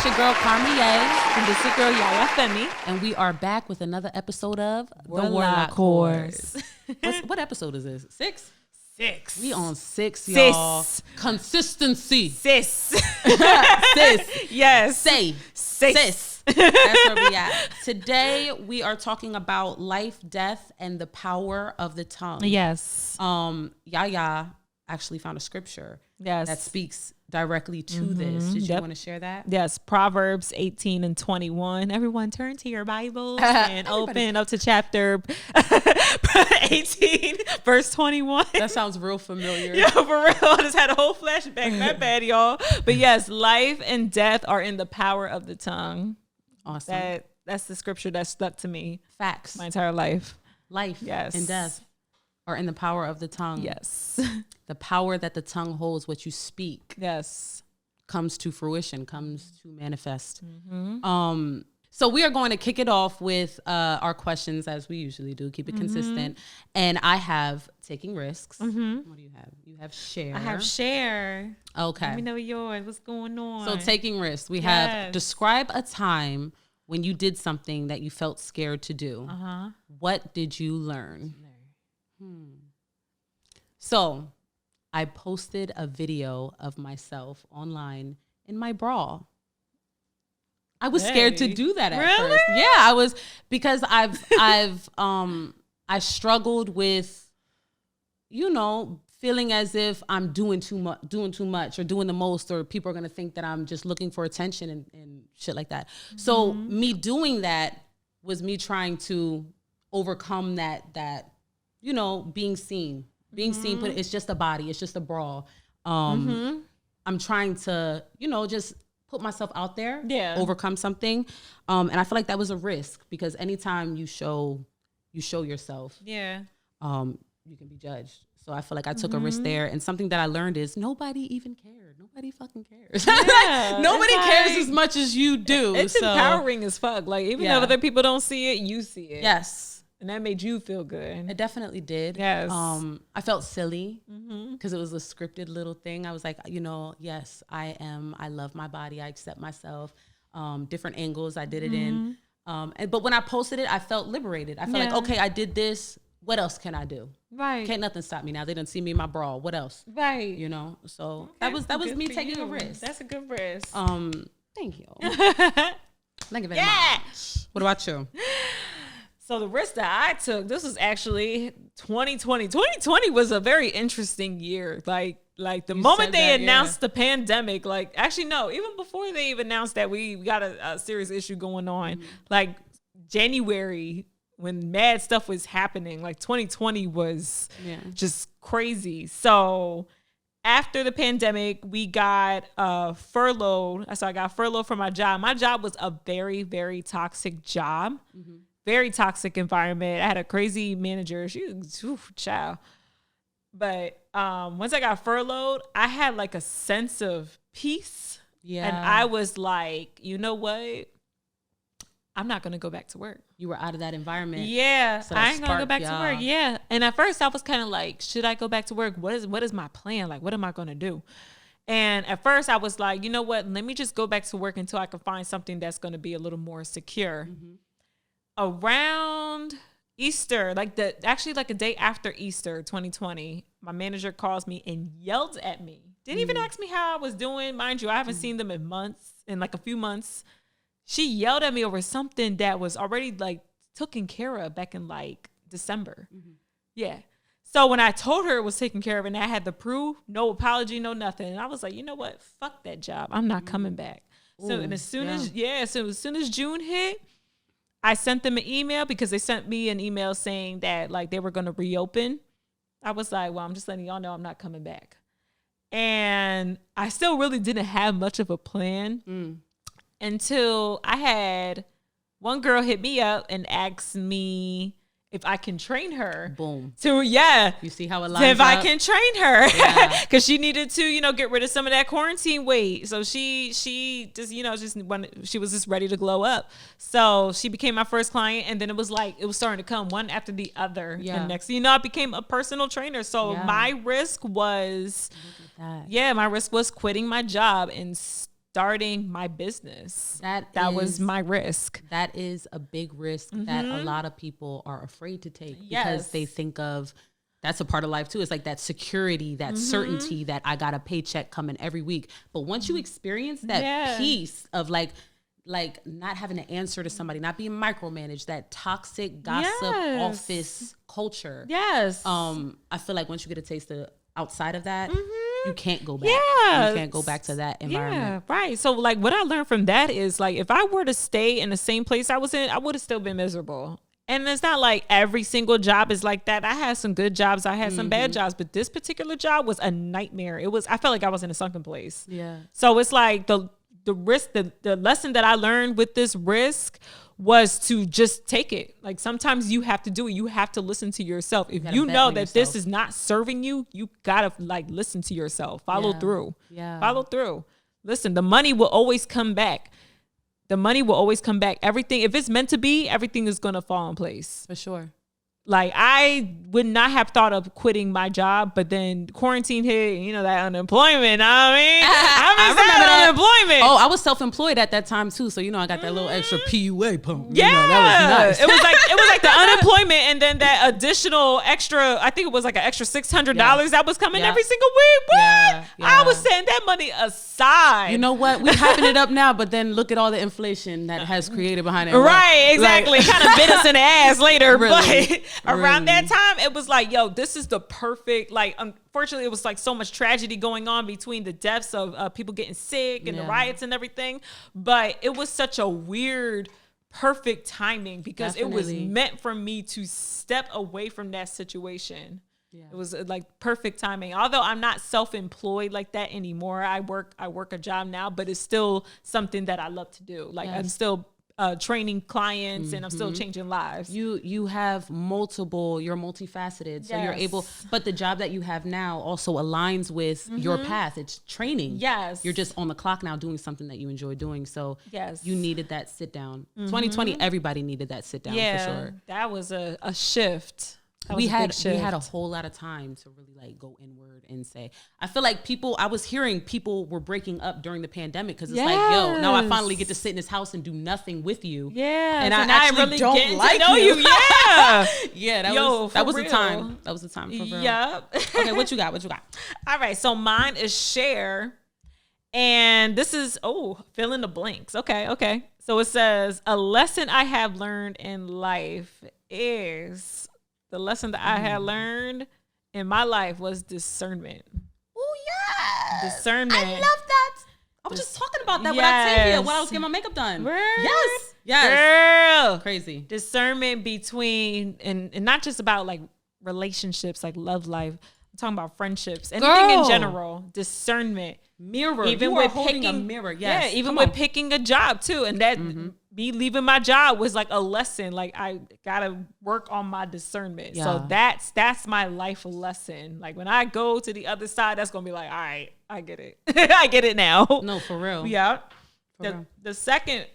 your girl Carmen Ye. And this your girl Yaya Femi. And we are back with another episode of The Warlock Horse. What episode is this? 6? 6. We on 6, y'all. Sis. Consistency. Sis. Sis. Yes. Sis. That's where we at. Today we are talking about life, death, and the power of the tongue. Yes. Yaya actually found a scripture that speaks directly to this. Did you want to share that? Yes. Proverbs 18 and 21. Everyone turn to your Bibles and open up to chapter 18, verse 21. That sounds real familiar. Yeah, for real. I just had a whole flashback. Not bad, y'all. But yes, life and death are in the power of the tongue. Awesome. That's the scripture that stuck to me. Facts. My entire life. Life and death are in the power of the tongue. Yes. The power that the tongue holds, what you speak. Yes. Comes to fruition, comes to manifest. So we are going to kick it off with our questions as we usually do. Keep it consistent. And I have taking risks. What do you have? You have share. I have share. Okay. Let me know yours. What's going on? So taking risks. We have describe a time when you did something that you felt scared to do. What did you learn? So I posted a video of myself online in my bra. I was scared to do that at first. Yeah, I was, because I struggled with, feeling as if I'm doing too much or doing the most, or people are going to think that I'm just looking for attention and shit like that. So me doing that was me trying to overcome that being seen, but it's just a body. It's just a bra. I'm trying to, just put myself out there, overcome something. And I feel like that was a risk, because anytime you show yourself, you can be judged. So I feel like I took a risk there. And something that I learned is nobody even cared. Nobody fucking cares. Nobody cares as much as you do. It's empowering as fuck. Like, even if other people don't see it, you see it. Yes. And that made you feel good. It definitely did. Yes. I felt silly because it was a scripted little thing. I was like, yes, I love my body. I accept myself. Different angles I did it in. But when I posted it, I felt liberated. I felt like, okay, I did this. What else can I do? Right. Can't nothing stop me now. They didn't see me in my bra. What else? Right. So that was me taking a risk. That's a good risk. Thank you. Thank you very much. What about you? So the risk that I took, this was actually 2020. 2020 was a very interesting year. Like the moment they announced the pandemic, even before they even announced that we got a serious issue going on, like January, when mad stuff was happening, like 2020 was just crazy. So after the pandemic, we got furloughed. So I got furloughed from my job. My job was a very, very toxic job. Very toxic environment. I had a crazy manager. She was child. But once I got furloughed, I had like a sense of peace. Yeah. And I was like, you know what? I'm not going to go back to work. You were out of that environment. Yeah. So I ain't going to go back to work. Yeah. And at first I was kind of like, should I go back to work? What is my plan? Like, what am I going to do? And at first I was like, you know what? Let me just go back to work until I can find something that's going to be a little more secure. Around Easter, a day after Easter 2020, my manager calls me and yelled at me. Didn't even ask me how I was doing. Mind you, I haven't seen them in a few months. She yelled at me over something that was already taken care of back in December. Yeah. So when I told her it was taken care of and I had the proof, no apology, no nothing. And I was like, you know what? Fuck that job. I'm not coming back. So as soon as June hit, I sent them an email, because they sent me an email saying that they were going to reopen. I was like, well, I'm just letting y'all know I'm not coming back. And I still really didn't have much of a plan until I had one girl hit me up and ask me if I can train her. Boom. You see how it lines if up? I can train her. Because she needed to, get rid of some of that quarantine weight. So she just, she was just ready to glow up. So she became my first client. And then it was starting to come one after the other. Yeah. And next, I became a personal trainer. So my risk was, my risk was quitting my job and starting my business. That was my risk. That is a big risk that a lot of people are afraid to take because they think of that's a part of life too. It's like that security, that certainty that I got a paycheck coming every week. But once you experience that piece of like not having to answer to somebody, not being micromanaged, that toxic gossip office culture. Yes. I feel like once you get a taste of outside of that, you can't go back. You can't go back to that environment. Yeah, right. So like what I learned from that is like if I were to stay in the same place I was in, I would have still been miserable. And it's not like every single job is like that. I had some good jobs. I had some bad jobs, but this particular job was a nightmare. I felt like I was in a sunken place. Yeah. So it's like the risk, the lesson that I learned with this risk was to just take it. Like sometimes you have to do it. You have to listen to yourself. If you know that this is not serving you, you gotta like listen to yourself. Follow through. Yeah. Follow through. Listen, the money will always come back. The money will always come back. Everything, if it's meant to be, everything is going to fall in place. For sure. Like I would not have thought of quitting my job, but then quarantine hit, you know, that unemployment. I remember that unemployment. Oh, I was self-employed at that time too. So, you know, I got that little extra PUA pump. Yeah. You know, that was nice. It was like the unemployment and then that additional extra, I think it was like an extra $600 that was coming every single week. What? Yeah. I was setting that money aside. You know what? We're hyping it up now, but then look at all the inflation that has created behind it. Right, exactly. Kind of bit us in the ass later, really? But around that time, it was like, yo, this is the perfect, like, unfortunately, it was like so much tragedy going on between the deaths of people getting sick and the riots and everything. But it was such a weird, perfect timing because it was meant for me to step away from that situation. Yeah. It was like perfect timing. Although I'm not self-employed like that anymore. I work a job now, but it's still something that I love to do. Like I'm still training clients and I'm still changing lives. You have multiple, you're multifaceted. So you're able, but the job that you have now also aligns with your path. It's training. Yes. You're just on the clock now doing something that you enjoy doing. So you needed that sit down. 2020, everybody needed that sit down for sure. That was a shift. We had a whole lot of time to really like go inward and say, I feel like I was hearing people were breaking up during the pandemic because it's like, yo, now I finally get to sit in this house and do nothing with you. Yeah. And so I actually really don't like know you. Yeah. Yeah. That was the time. That was the time. For real. Yep. Okay. What you got? All right. So mine is share. And this is, fill in the blanks. Okay. So it says, a lesson I have learned in life is... The lesson that I had learned in my life was discernment. Oh, yeah. Discernment. I love that. I was just talking about that when I was getting my makeup done. Word. Yes. Girl. Crazy. Discernment between, and not just about like relationships, like love life. I'm talking about friendships. Anything in general. Discernment. Mirror. Even with holding a mirror. Yes. Yeah, even with picking a job too. And that me leaving my job was like a lesson. Like I gotta work on my discernment. Yeah. So that's my life lesson. Like when I go to the other side, that's gonna be like, all right, I get it. I get it now. No, for real. Yeah. The second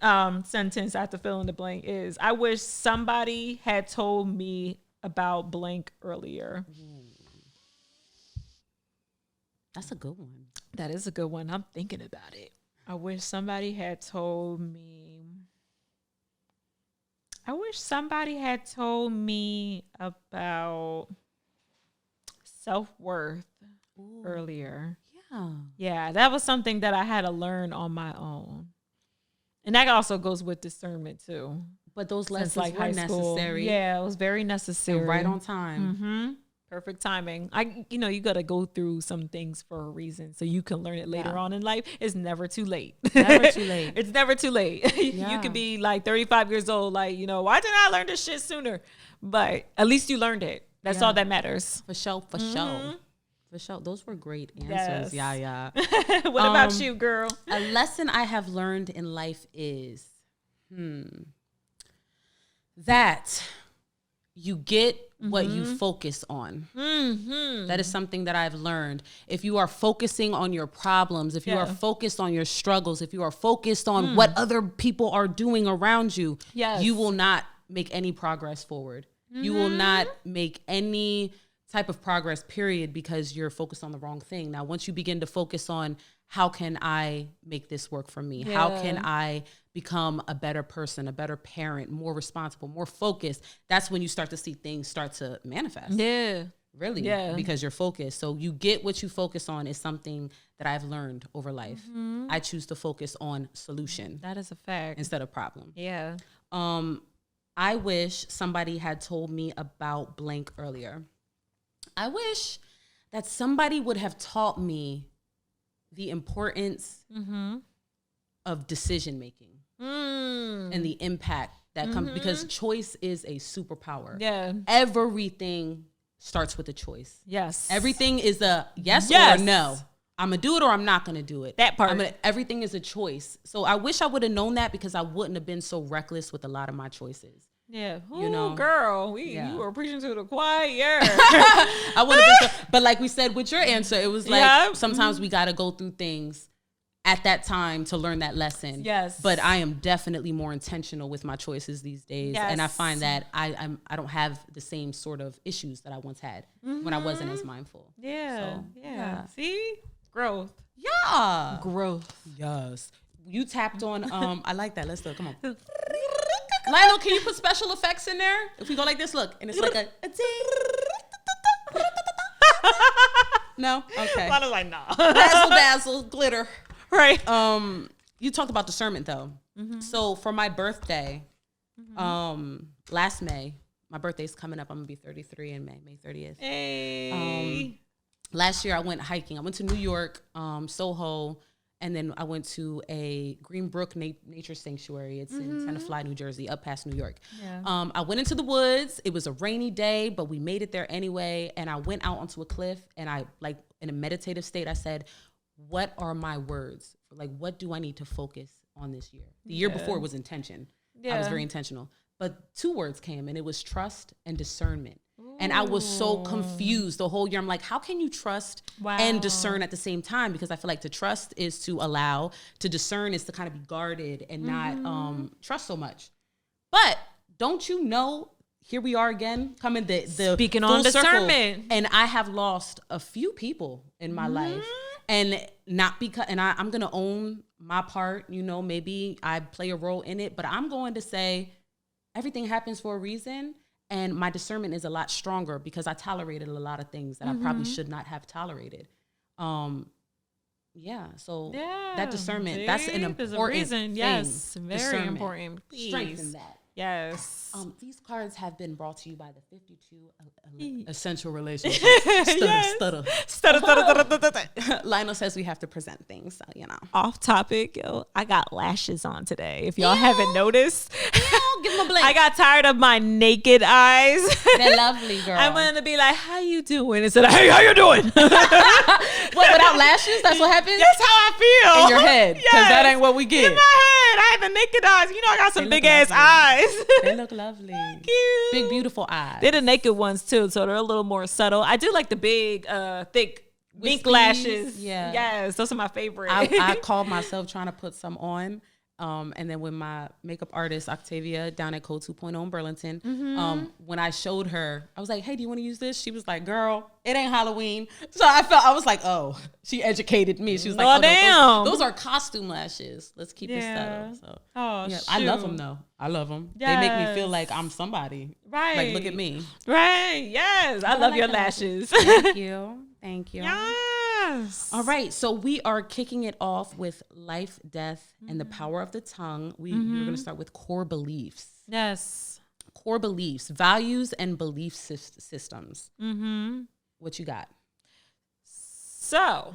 sentence I have to fill in the blank is, I wish somebody had told me about blank earlier. That's a good one. That is a good one. I'm thinking about it. I wish somebody had told me about self-worth earlier. Yeah, that was something that I had to learn on my own. And that also goes with discernment too. But those lessons were necessary. Yeah, it was very necessary. And right on time. Mm-hmm. Perfect timing. You got to go through some things for a reason so you can learn it later on in life. It's never too late. Never too late. It's never too late. You could be like 35 years old, like, why didn't I learn this shit sooner? But at least you learned it. That's all that matters. For sure. For sure. Those were great answers. Yes. Yeah. What about you, girl? A lesson I have learned in life is that you get what you focus on. That is something that I've learned. If you are focusing on your problems, if you are focused on your struggles, if you are focused on what other people are doing around you, you will not make any progress forward. You will not make any type of progress, period, because you're focused on the wrong thing. Now, once you begin to focus on how can I make this work for me? Yeah. How can I become a better person, a better parent, more responsible, more focused? That's when you start to see things start to manifest. Yeah. Really, because you're focused. So you get what you focus on is something that I've learned over life. I choose to focus on solution. That is a fact. Instead of problem. Yeah. I wish somebody had told me about blank earlier. I wish that somebody would have taught me the importance of decision making and the impact that comes, because choice is a superpower. Yeah. Everything starts with a choice. Yes. Everything is a yes or a no. I'm going to do it or I'm not going to do it. That part. Everything is a choice. So I wish I would have known that, because I wouldn't have been so reckless with a lot of my choices. Yeah. You know, girl, you were preaching to the choir. I would have been but like we said with your answer, it was like sometimes we got to go through things at that time to learn that lesson. Yes. But I am definitely more intentional with my choices these days. Yes. And I find that I don't have the same sort of issues that I once had when I wasn't as mindful. Yeah. So, yeah. See? Growth. Yeah. Growth. Yes. You tapped on, I like that. Let's do it. Come on. Lionel, can you put special effects in there? If we go like this, look. And it's like a ding. No? Okay. Lionel's like, nah. Razzle dazzle, glitter. Right. You talked about discernment though. So for my birthday, last May, my birthday's coming up. I'm gonna be 33 in May 30th. Hey. Last year I went hiking. I went to New York, Soho, and then I went to a Greenbrook Nature Sanctuary. It's in Tenafly, New Jersey, up past New York. Yeah. I went into the woods. It was a rainy day, but we made it there anyway. And I went out onto a cliff, and I, like, in a meditative state, I said, what are my words? Like, what do I need to focus on this year? The year before was intention. I was very intentional. But 2 words came, and it was trust and discernment. Ooh. And I was so confused the whole year. I'm like, how can you trust and discern at the same time? Because I feel like to trust is to allow, to discern is to kind of be guarded and not trust so much. But don't you know, here we are again, coming the speaking on discernment. And I have lost a few people in my life. And not because, and I'm going to own my part, you know, maybe I play a role in it, but I'm going to say everything happens for a reason. And my discernment is a lot stronger because I tolerated a lot of things that I probably should not have tolerated. So that discernment, that's an important thing. Yes, very important. Please. Strengthen that. Yes. These cards have been brought to you by the 52 Essential Relationships. Stutter. Lionel says we have to present things, so, you know. Off topic, yo, I got lashes on today. If y'all haven't noticed, give them a blink. I got tired of my naked eyes. They're lovely, girl. I wanted to be like, how you doing? Instead of, hey, how you doing? What, without lashes? That's what happens? That's how I feel. In your head. Because that ain't what we get. In my head. I have the naked eyes. You know, I got some big ass eyes. They look lovely. Cute. Big, beautiful eyes. They're the naked ones too, so they're a little more subtle. I do like the big, thick mink lashes. Yeah. Yes, those are my favorite. I called myself trying to put some on. And then when my makeup artist, Octavia, down at Code 2.0 in Burlington, when I showed her, I was like, hey, do you want to use this? She was like, girl, it ain't Halloween. So I was like, oh, she educated me. She was like, damn. Those are costume lashes. Let's keep it subtle. So, I love them though. I love them. Yes. They make me feel like I'm somebody. Right. Like, look at me. Right. Yes. I love like your lashes. Thank you. Thank you. Yes. All right. So we are kicking it off with life, death, and the power of the tongue. We're going to start with core beliefs. Yes. Core beliefs, values, and belief systems. What you got? So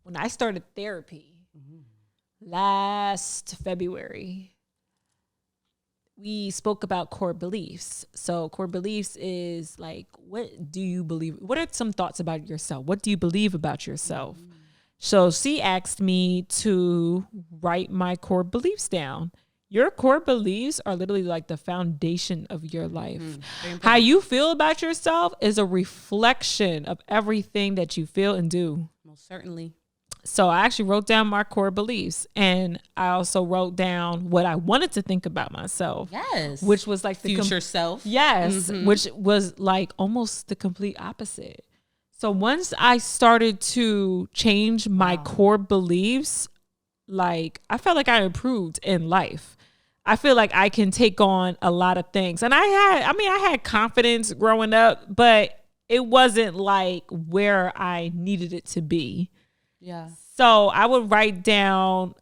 when I started therapy last February, we spoke about core beliefs. So core beliefs is like, what do you believe? What are some thoughts about yourself? What do you believe about yourself? So she asked me to write my core beliefs down. Your core beliefs are literally like the foundation of your life. How you feel about yourself is a reflection of everything that you feel and do. Most certainly. So I actually wrote down my core beliefs, and I also wrote down what I wanted to think about myself. Yes. Which was like the future self. Yes. Which was like almost the complete opposite. So once I started to change my core beliefs, like I felt like I improved in life. I feel like I can take on a lot of things. And I had confidence growing up, but it wasn't like where I needed it to be. Yeah. So I would write down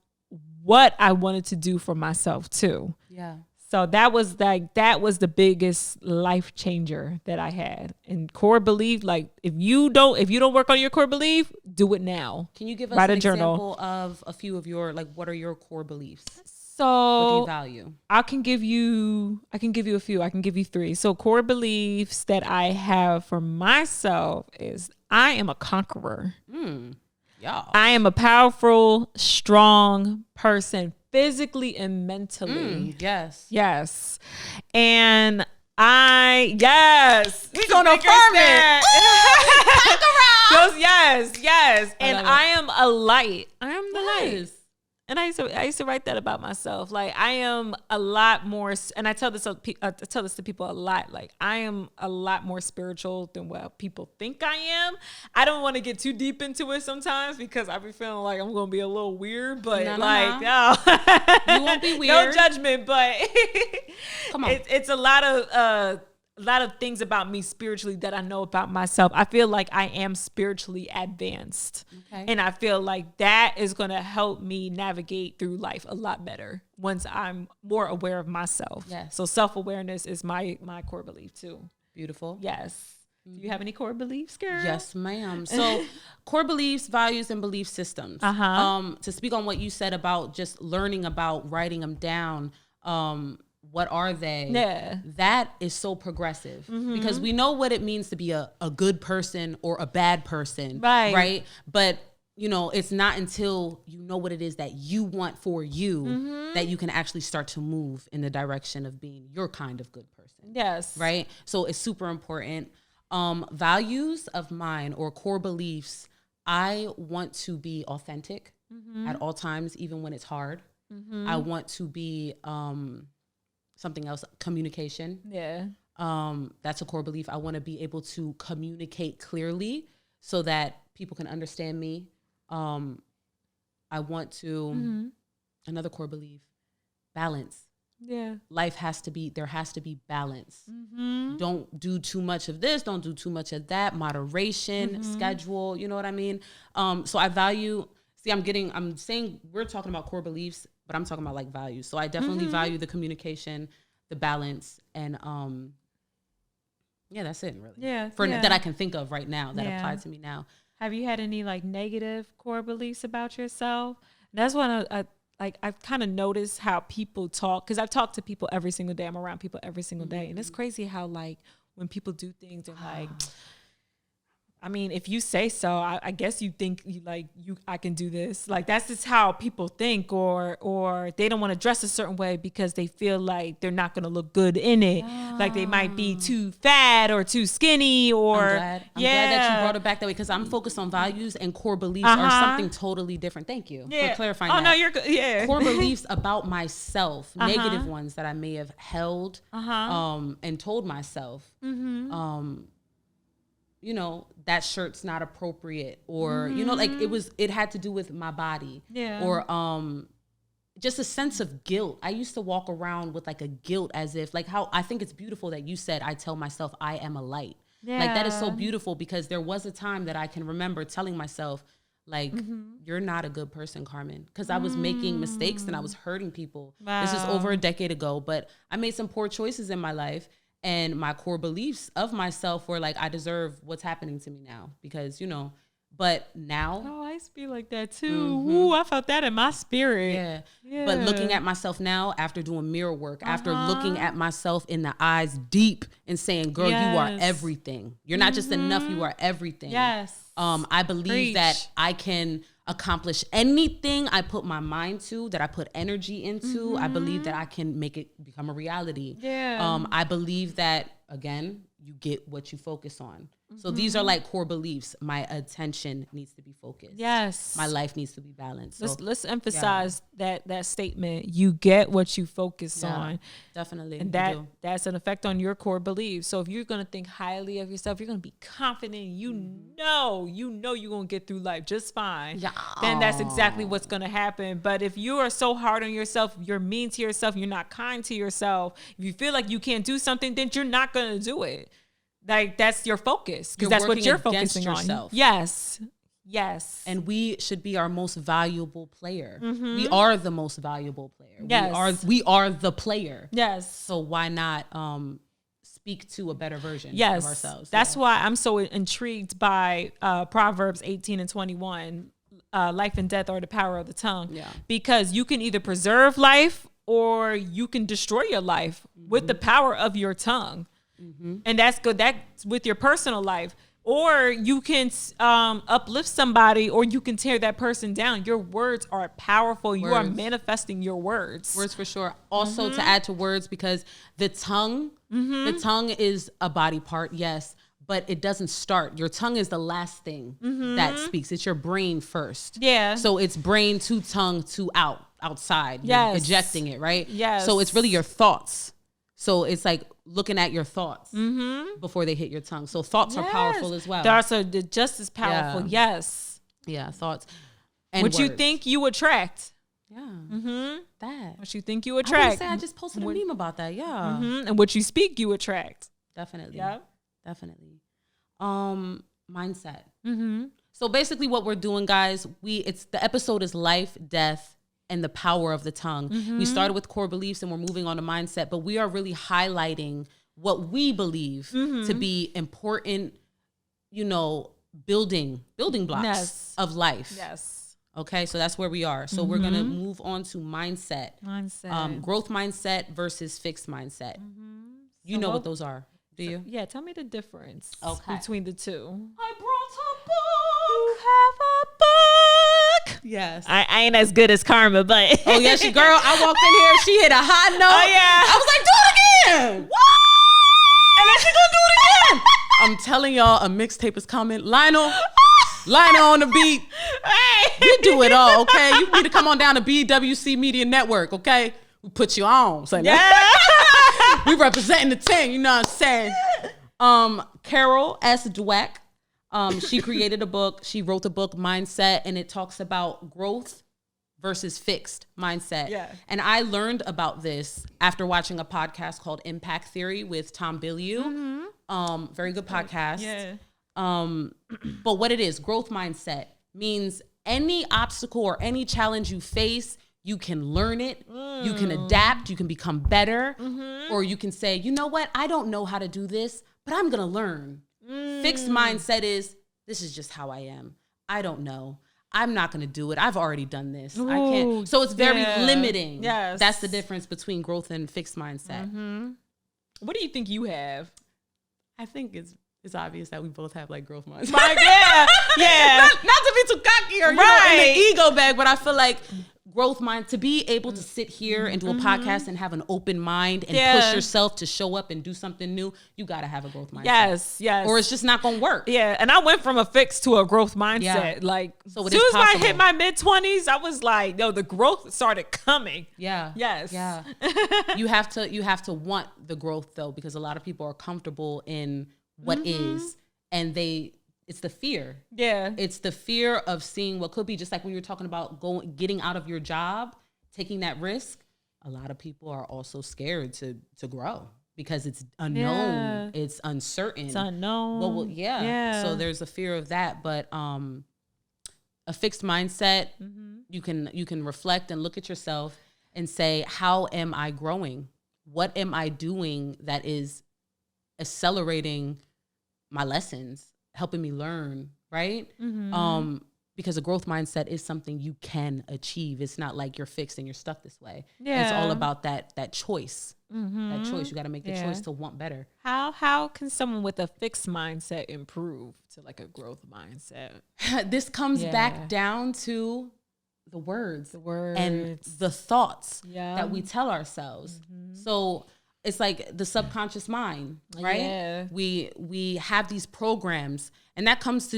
what I wanted to do for myself too. Yeah. So that was the biggest life changer that I had. And core belief, like if you don't work on your core belief, do it now. Can you give us Write an a journal example of a few of your, like, what are your core beliefs? So what do you value? I can give you a few. I can give you 3. So core beliefs that I have for myself is I am a conqueror. Yeah. I am a powerful, strong person, physically and mentally. Yes. And we gonna affirm it. Yes. And I am a light. I am the light. And I used to write that about myself. Like I am a lot more, and I tell this to people a lot. Like I am a lot more spiritual than what people think I am. I don't want to get too deep into it sometimes because I be feeling like I'm gonna be a little weird. But no, you won't be weird. No judgment, but come on, it's a lot of things about me spiritually that I know about myself. I feel like I am spiritually advanced. Okay. And I feel like that is going to help me navigate through life a lot better once I'm more aware of myself. Yes. So self-awareness is my core belief too. Beautiful. Yes. Do you have any core beliefs, girl? Yes, ma'am. So core beliefs, values, and belief systems. To speak on what you said about just learning about writing them down, what are they? Yeah. That is so progressive because we know what it means to be a good person or a bad person. Right. But, it's not until you know what it is that you want for you that you can actually start to move in the direction of being your kind of good person. Yes. Right. So it's super important. Values of mine or core beliefs, I want to be authentic at all times, even when it's hard. I want to be something else, communication. Yeah. That's a core belief. I want to be able to communicate clearly so that people can understand me. I want to, another core belief, balance. Yeah. There has to be balance. Don't do too much of this. Don't do too much of that. Moderation, schedule, you know what I mean? So I value, I'm saying we're talking about core beliefs, but I'm talking about like values. So I definitely value the communication, the balance, and that's it really. That I can think of right now that apply to me now. Have you had any like negative core beliefs about yourself? That's one I've kind of noticed how people talk, because I've talked to people every single day. I'm around people every single day, and it's crazy how like when people do things, they're like, I mean, if you say so, I guess you think I can do this. Like that's just how people think, or they don't want to dress a certain way because they feel like they're not going to look good in it. Like they might be too fat or too skinny, or I'm glad that you brought it back that way, because I'm focused on values, and core beliefs are something totally different. Thank you for clarifying that. Oh, no, you're good. Yeah. Core beliefs about myself, negative ones that I may have held and told myself. That shirt's not appropriate, or, it had to do with my body, or, just a sense of guilt. I used to walk around with like a guilt, as if like how I think it's beautiful that you said, I tell myself I am a light. Like that is so beautiful, because there was a time that I can remember telling myself like, you're not a good person, Carmen. Cause I was making mistakes and I was hurting people. Wow. This is over a decade ago, but I made some poor choices in my life. And my core beliefs of myself were like, I deserve what's happening to me now, because, but now. Oh, I used to be like that too. Ooh, I felt that in my spirit. Yeah. But looking at myself now, after doing mirror work, after looking at myself in the eyes deep and saying, girl, you are everything. You're not just enough, you are everything. Yes. I believe that I can accomplish anything I put my mind to, that I put energy into. I believe that I can make it become a reality. Yeah. I believe that again, you get what you focus on. So these are like core beliefs. My attention needs to be focused. Yes. My life needs to be balanced. So, let's emphasize that statement. You get what you focus on. Definitely. And that's an effect on your core beliefs. So if you're going to think highly of yourself, you're going to be confident. You know you're going to get through life just fine. Yeah. Then that's exactly what's going to happen. But if you are so hard on yourself, you're mean to yourself, you're not kind to yourself, if you feel like you can't do something, then you're not going to do it. Like, that's your focus, because that's what you're focusing on. Yes. And we should be our most valuable player. We are the most valuable player. Yes. We are the player. Yes. So why not speak to a better version of ourselves? That's why I'm so intrigued by Proverbs 18 and 21. Life and death are the power of the tongue. Yeah. Because you can either preserve life or you can destroy your life with the power of your tongue. And that's good. That's with your personal life. Or you can uplift somebody, or you can tear that person down. Your words are powerful. You are manifesting your words. Words for sure. Also, to add to words, because the tongue is a body part, yes, but it doesn't start. Your tongue is the last thing that speaks. It's your brain first. Yeah. So it's brain to tongue to outside. You're ejecting it, right? Yes. So it's really your thoughts. So it's like looking at your thoughts before they hit your tongue. So thoughts are powerful as well. Thoughts are just as powerful. Yeah. Yes. Yeah, thoughts. And what you think you attract. Yeah. That. What you think you attract. I just posted a meme about that. Yeah. And what you speak, you attract. Definitely. Yeah. Definitely. Mindset. So basically what we're doing, guys, the episode is life, death, and the power of the tongue. We started with core beliefs and we're moving on to mindset, but we are really highlighting what we believe to be important, building blocks of life. Yes. Okay, so that's where we are. So we're going to move on to mindset. Growth mindset versus fixed mindset. You know what those are, do you? Yeah, tell me the difference between the two. I brought a book. You have a book. Yes. I ain't as good as Karma, but oh yeah, girl, I walked in here, she hit a high note. Oh yeah. I was like, do it again. What? And then she gonna do it again. I'm telling y'all, a mixtape is coming. Lionel on the beat. Hey. We do it all, okay? You need to come on down to BWC Media Network, okay? We put you on. So yeah. We representing the team, you know what I'm saying? Carol S. Dweck. She created a book. She wrote the book Mindset, and it talks about growth versus fixed mindset. Yeah. And I learned about this after watching a podcast called Impact Theory with Tom Bilyeu. Very good podcast. Yeah. But what it is, growth mindset means any obstacle or any challenge you face, you can learn it, you can adapt, you can become better, or you can say, you know what, I don't know how to do this, but I'm gonna learn. Fixed mindset is, this is just how I am. I don't know. I'm not going to do it. I've already done this. I can't. So it's very limiting. Yes. That's the difference between growth and fixed mindset. What do you think you have? I think it's obvious that we both have like growth mindset. Yeah. Not to be too cocky or in the ego bag, but I feel like growth mind, to be able to sit here and do a podcast and have an open mind and push yourself to show up and do something new, you got to have a growth mindset. Yes. Or it's just not going to work. Yeah. And I went from a fixed to a growth mindset. Yeah. Like, so as soon as I hit my mid-20s, I was like, no, the growth started coming. Yeah. Yes. Yeah. You have to want the growth though, because a lot of people are comfortable in what is, and it's the fear. Yeah. It's the fear of seeing what could be, just like when you're talking about getting out of your job, taking that risk. A lot of people are also scared to grow because it's unknown. Yeah. It's uncertain. It's unknown. So there's a fear of that. But a fixed mindset, you can reflect and look at yourself and say, how am I growing? What am I doing that is accelerating my lessons, helping me learn, right? Because a growth mindset is something you can achieve. It's not like you're fixed and you're stuck this way. Yeah. It's all about that choice. That choice. You got to make the choice to want better. How can someone with a fixed mindset improve to like a growth mindset? This comes back down to the words and the thoughts that we tell ourselves. So it's like the subconscious mind, right? Yeah. We have these programs, and that comes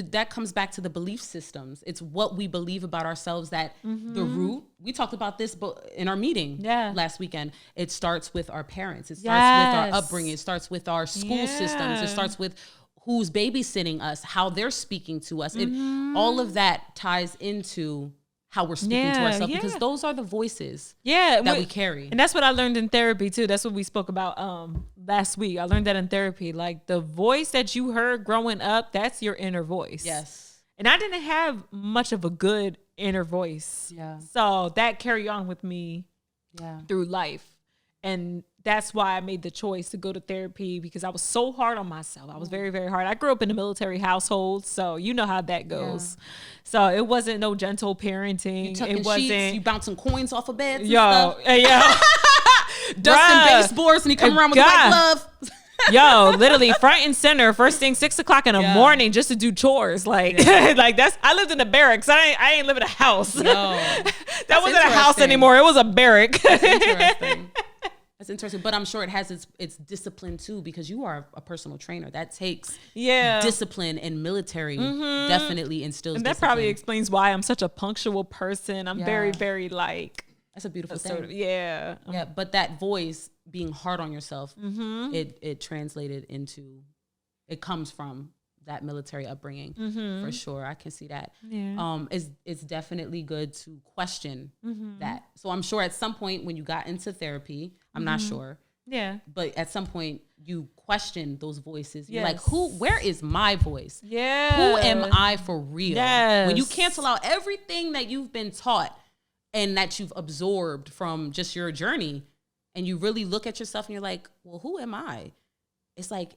back to the belief systems. It's what we believe about ourselves that the root. We talked about this in our meeting last weekend. It starts with our parents. It starts with our upbringing. It starts with our school systems. It starts with who's babysitting us, how they're speaking to us. All of that ties into how we're speaking to ourselves, because those are the voices that we carry. And that's what I learned in therapy too. That's what we spoke about last week. I learned that in therapy. Like the voice that you heard growing up, that's your inner voice. Yes. And I didn't have much of a good inner voice. Yeah. So that carried on with me through life. And that's why I made the choice to go to therapy, because I was so hard on myself. I was very, very hard. I grew up in a military household, so you know how that goes. Yeah. So it wasn't no gentle parenting. It wasn't sheets, you bouncing coins off of beds. Yo, dusting baseboards, and he come around with white glove. Yo, literally front and center, first thing 6 o'clock in the morning, just to do chores. Like, like that's. I lived in a barracks. I ain't live in a house. No, that wasn't a house anymore. It was a barrack. That's interesting. That's interesting, but I'm sure it has its discipline too, because you are a personal trainer. That takes discipline, and military definitely instills. And that discipline. Probably explains why I'm such a punctual person. I'm very, very like. That's a beautiful thing. Sort of, but that voice being hard on yourself, it translated into, it comes from that military upbringing for sure. I can see that. Yeah. It's definitely good to question that. So I'm sure at some point when you got into therapy, I'm not sure. Yeah. But at some point you question those voices. You're like, where is my voice? Yeah. Who am I for real? Yes. When you cancel out everything that you've been taught and that you've absorbed from just your journey, and you really look at yourself and you're like, well, who am I? It's like,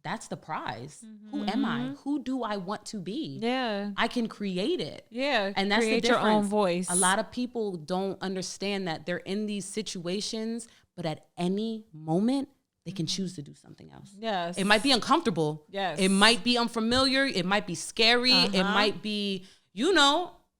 that's the prize. Who am I? Who do I want to be? Yeah. I can create it. Yeah. And that's the difference. Your own voice. A lot of people don't understand that they're in these situations, but at any moment they can choose to do something else. Yes. It might be uncomfortable. Yes. It might be unfamiliar. It might be scary. It might be,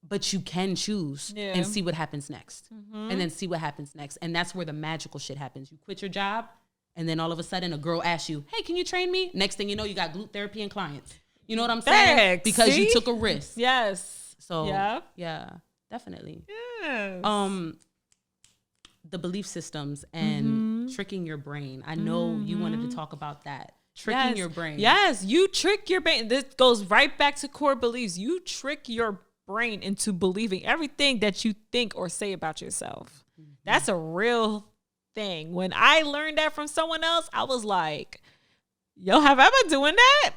but you can choose and see what happens next. And then see what happens next. And that's where the magical shit happens. You quit your job, and then all of a sudden a girl asks you, hey, can you train me? Next thing you know, you got group therapy and clients. You know what I'm saying? Because you took a risk. Yes. So yeah, definitely. Yes. The belief systems and tricking your brain. I know you wanted to talk about that. Tricking your brain. Yes, you trick your brain. This goes right back to core beliefs. You trick your brain into believing everything that you think or say about yourself. That's a real thing. When I learned that from someone else, I was like, yo, have I been doing that?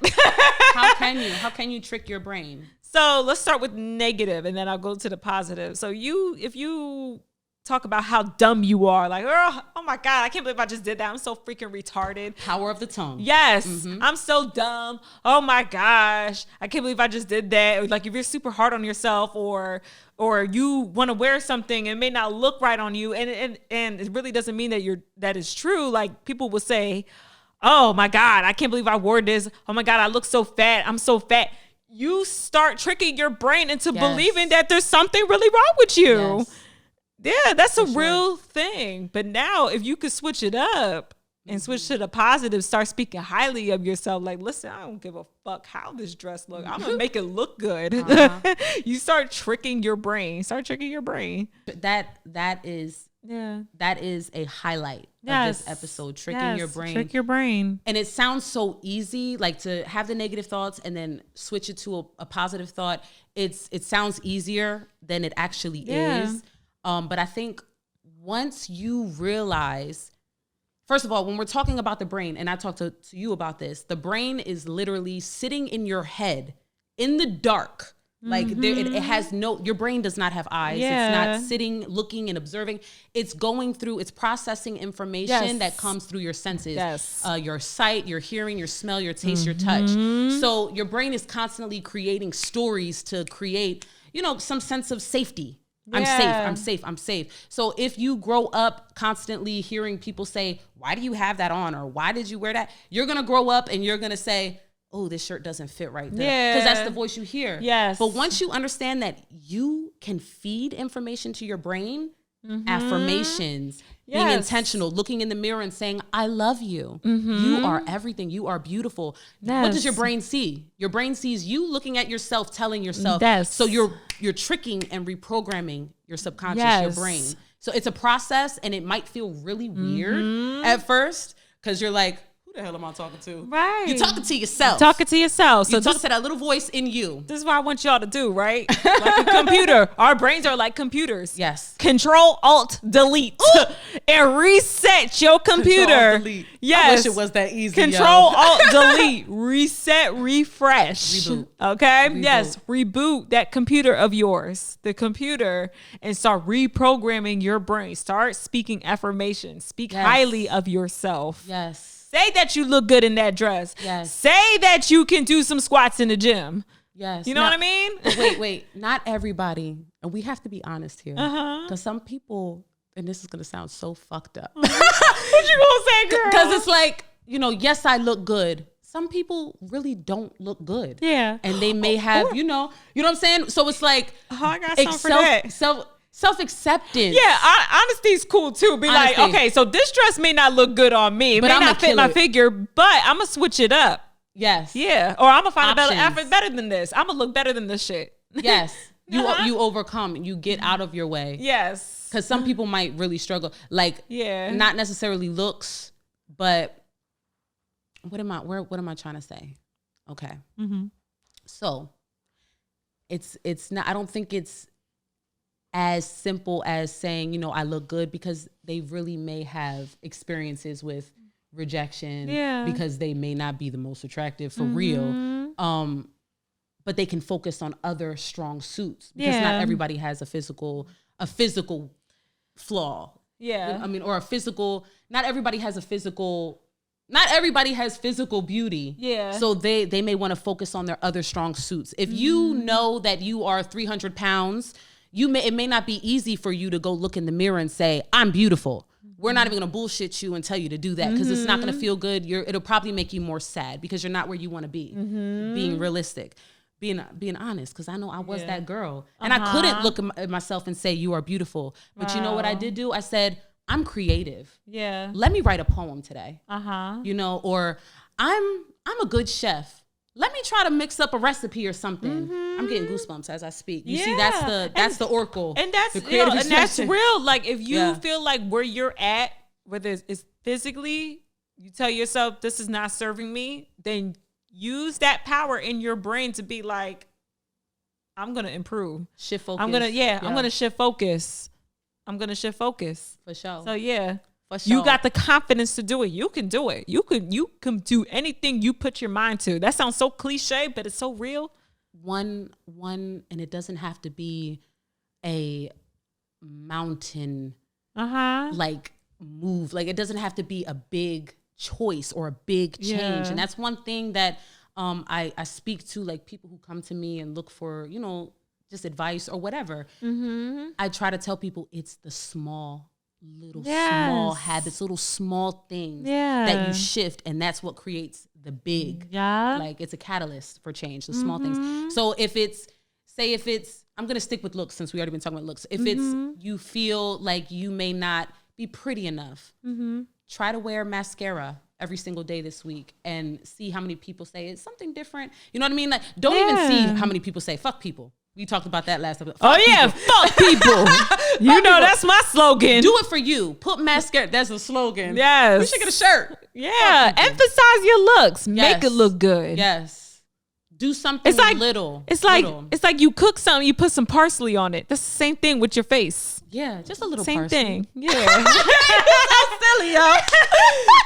How can you trick your brain? So let's start with negative, and then I'll go to the positive. So if you talk about how dumb you are, like, oh my God, I can't believe I just did that. I'm so freaking retarded. Power of the tongue. Yes. I'm so dumb. Oh my gosh. I can't believe I just did that. Like if you're super hard on yourself, or you want to wear something and it may not look right on you, and it really doesn't mean that is true. Like people will say, oh my God, I can't believe I wore this. Oh my God, I look so fat. I'm so fat. You start tricking your brain into believing that there's something really wrong with you. Yes. Yeah, that's a real thing. But now if you could switch it up and switch to the positive, start speaking highly of yourself. Like, listen, I don't give a fuck how this dress looks. I'm going to make it look good. You start tricking your brain. That is a highlight of this episode, tricking your brain. Trick your brain. And it sounds so easy, like to have the negative thoughts and then switch it to a positive thought. It sounds easier than it actually is. But I think once you realize, first of all, when we're talking about the brain, and I talked to you about this, the brain is literally sitting in your head in the dark. Like it has your brain does not have eyes. Yeah. It's not sitting, looking and observing. It's going through, it's processing information that comes through your senses. Yes. Your sight, your hearing, your smell, your taste, your touch. So your brain is constantly creating stories to create, some sense of safety. Yeah. I'm safe. So if you grow up constantly hearing people say, why do you have that on? Or why did you wear that? You're going to grow up and you're going to say, oh, this shirt doesn't fit right there. Yeah. Because that's the voice you hear. Yes. But once you understand that you can feed information to your brain, affirmations, being intentional, looking in the mirror and saying, I love you. You are everything. You are beautiful. What does your brain see? Your brain sees you looking at yourself, telling yourself. So you're tricking and reprogramming your subconscious, your brain. So it's a process, and it might feel really weird at first because you're like, who the hell am I talking to? Right. You're talking to yourself. Talking to yourself. So you're talking to that little voice in you. This is what I want y'all to do, right? Like a computer. Our brains are like computers. Yes. Control, Alt, Delete. And reset your computer. Control, delete. Yes. I wish it was that easy. Control, Alt, Delete. Reset, refresh. Reboot. Okay? Reboot. Yes. Reboot that computer of yours. The computer. And start reprogramming your brain. Start speaking affirmations. Speak highly of yourself. Yes. Say that you look good in that dress. Yes. Say that you can do some squats in the gym. Yes. You know what I mean? Wait. Not everybody. And we have to be honest here. Because some people, and this is going to sound so fucked up. What you gonna say, girl? Because it's like, yes, I look good. Some people really don't look good. Yeah. And they may have, you know what I'm saying? So it's like, I got something for that. Self-acceptance. Yeah, honesty's cool too. Be like, okay, so this dress may not look good on me. It may not fit my figure, but I'm going to switch it up. Yes. Yeah. Or I'm going to find a better outfit better than this. I'm going to look better than this shit. Yes. You overcome. You get out of your way. Yes. Because some people might really struggle. Like, not necessarily looks, but what am I trying to say? Okay. So it's not, I don't think it's as simple as saying, I look good, because they really may have experiences with rejection because they may not be the most attractive for real. But they can focus on other strong suits, because not everybody has a physical flaw. Yeah. I mean, or not everybody has physical beauty. Yeah. So they may want to focus on their other strong suits. If you know that you are 300 pounds, it may not be easy for you to go look in the mirror and say, I'm beautiful. We're not even going to bullshit you and tell you to do that, because it's not going to feel good. It'll probably make you more sad, because you're not where you want to be. Being realistic, being honest, because I know I was that girl. And I couldn't look at myself and say, you are beautiful. But you know what I did do? I said, I'm creative. Yeah. Let me write a poem today. Or I'm a good chef. Let me try to mix up a recipe or something. I'm getting goosebumps as I speak. You see, that's the oracle. And that's real. Like, if you feel like where you're at, whether it's physically, you tell yourself this is not serving me, then use that power in your brain to be like, I'm gonna improve. Shift focus. I'm gonna shift focus. I'm gonna shift focus. For sure. So you got the confidence to do it. You can do it. You can do anything you put your mind to. That sounds so cliche, but it's so real. One, and it doesn't have to be a mountain like move. Like, it doesn't have to be a big choice or a big change. And that's one thing that I speak to, like, people who come to me and look for, just advice or whatever. I try to tell people it's the small habits, little small things that you shift, and that's what creates the big. Like, it's a catalyst for change, the small things. So if it's I'm gonna stick with looks, since we already been talking about looks. If it's, you feel like you may not be pretty enough, try to wear mascara every single day this week and see how many people say it's something different. You know what I mean? Like, don't even see how many people say fuck people. We talked about that last episode. Fuck people. That's my slogan. Do it for you. Put mascara. That's a slogan. Yes. We should get a shirt. Yeah. Emphasize your looks. Make it look good. Yes. Do something little. It's like you cook something, you put some parsley on it. That's the same thing with your face. Yeah, just a little same parsley. Thing. Yeah. So silly, yo.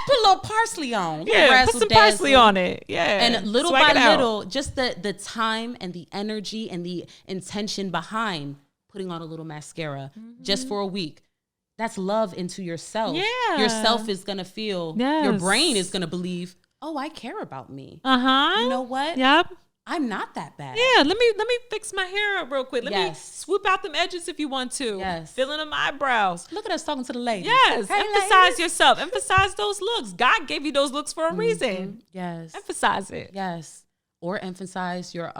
Put a little parsley on. Yeah, put some parsley on it. Yeah. And little by little, just the time and the energy and the intention behind putting on a little mascara just for a week. That's love into yourself. Yeah. Yourself is going to feel, your brain is going to believe, oh, I care about me. You know what? Yep. I'm not that bad. Yeah, let me fix my hair up real quick. Let me swoop out them edges if you want to. Yes. Fill in them eyebrows. Look at us talking to the ladies. Yes. Hey, emphasize ladies. yourself. Emphasize those looks. God gave you those looks for a reason. Yes. Emphasize it. Yes. Or emphasize your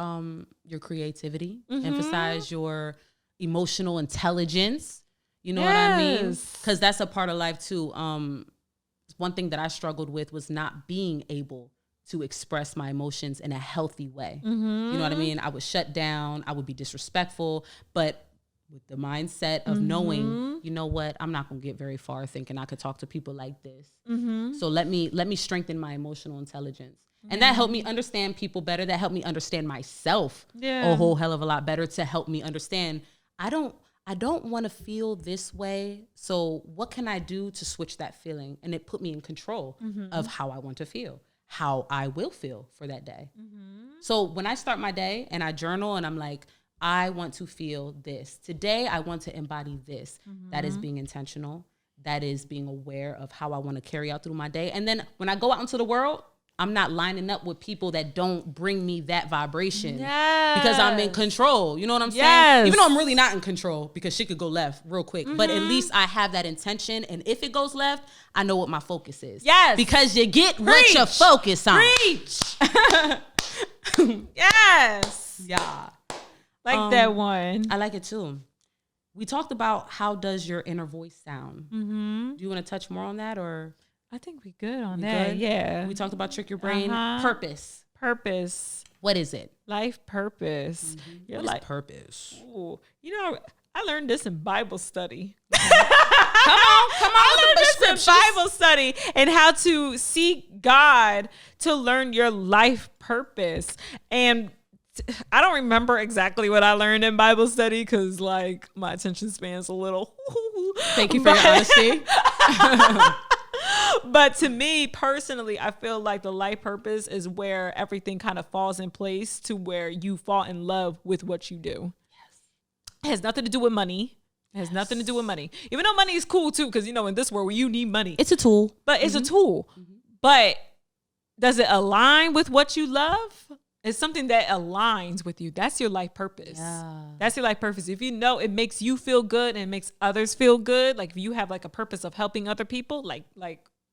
creativity. Emphasize your emotional intelligence. You know what I mean? Because that's a part of life too. One thing that I struggled with was not being able to express my emotions in a healthy way. You know what I mean? I would shut down. I would be disrespectful, but with the mindset of knowing, you know what, I'm not going to get very far thinking I could talk to people like this. So let me strengthen my emotional intelligence. And that helped me understand people better. That helped me understand myself a whole hell of a lot better, to help me understand I don't want to feel this way. So what can I do to switch that feeling? And it put me in control of how I want to feel, how I will feel for that day. So when I start my day and I journal and I'm like, I want to feel this. Today, I want to embody this. That is being intentional. That is being aware of how I want to carry out through my day. And then when I go out into the world, I'm not lining up with people that don't bring me that vibration because I'm in control. You know what I'm saying? Even though I'm really not in control, because shit could go left real quick. But at least I have that intention. And if it goes left, I know what my focus is. Because you get what you focus on. Yeah. Like that one. I like it too. We talked about how does your inner voice sound. Do you want to touch more on that, or? I think we good on that. Good? Yeah. We talked about trick your brain. Purpose. What is it? Life purpose. What is purpose? Ooh, you know, I learned this in Bible study. Come on. I learned this in Bible study, and how to seek God to learn your life purpose. And I don't remember exactly what I learned in Bible study because, like, my attention span's a little. Thank you for your honesty. But to me personally, I feel like the life purpose is where everything kind of falls in place to where you fall in love with what you do. It has nothing to do with money. It has nothing to do with money. Even though money is cool too, because, you know, in this world where you need money. It's a tool. But it's a tool. But does it align with what you love? It's something that aligns with you. That's your life purpose. That's your life purpose. If you know it makes you feel good and it makes others feel good, like if you have like a purpose of helping other people, like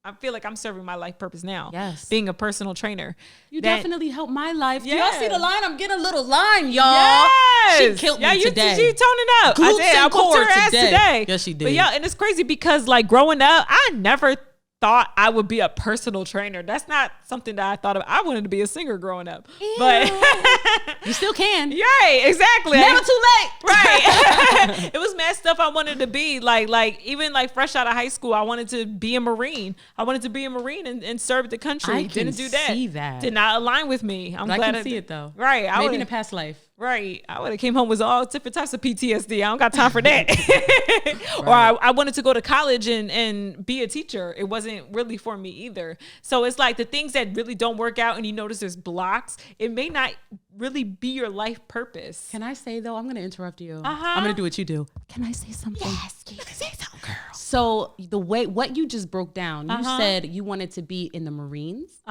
I feel like I'm serving my life purpose now. Being a personal trainer. You definitely help my life. Y'all see the line? I'm getting a little line, y'all. She killed me today. She toning up. Glutes I whooped her ass today. Yes, she did. But and it's crazy because like growing up, I never thought I would be a personal trainer. That's not something that I thought of. I wanted to be a singer growing up. Ew. But you still can. Right, exactly. Never too late. Right. It was mad stuff I wanted to be. Like even like fresh out of high school, I wanted to be a Marine. I wanted to be a Marine and serve the country. I Didn't do that. See that. Did not align with me. I'm glad I can see it though. Right. Maybe in a past life. Right. I would have came home with all different types of PTSD. I don't got time for that. Or I wanted to go to college and be a teacher. It wasn't really for me either. So it's like the things that really don't work out and you notice there's blocks, it may not really be your life purpose. Can I say though, I'm going to interrupt you. I'm going to do what you do. Can I say something? Yes, you can say something, girl. So the way, what you just broke down, you said you wanted to be in the Marines.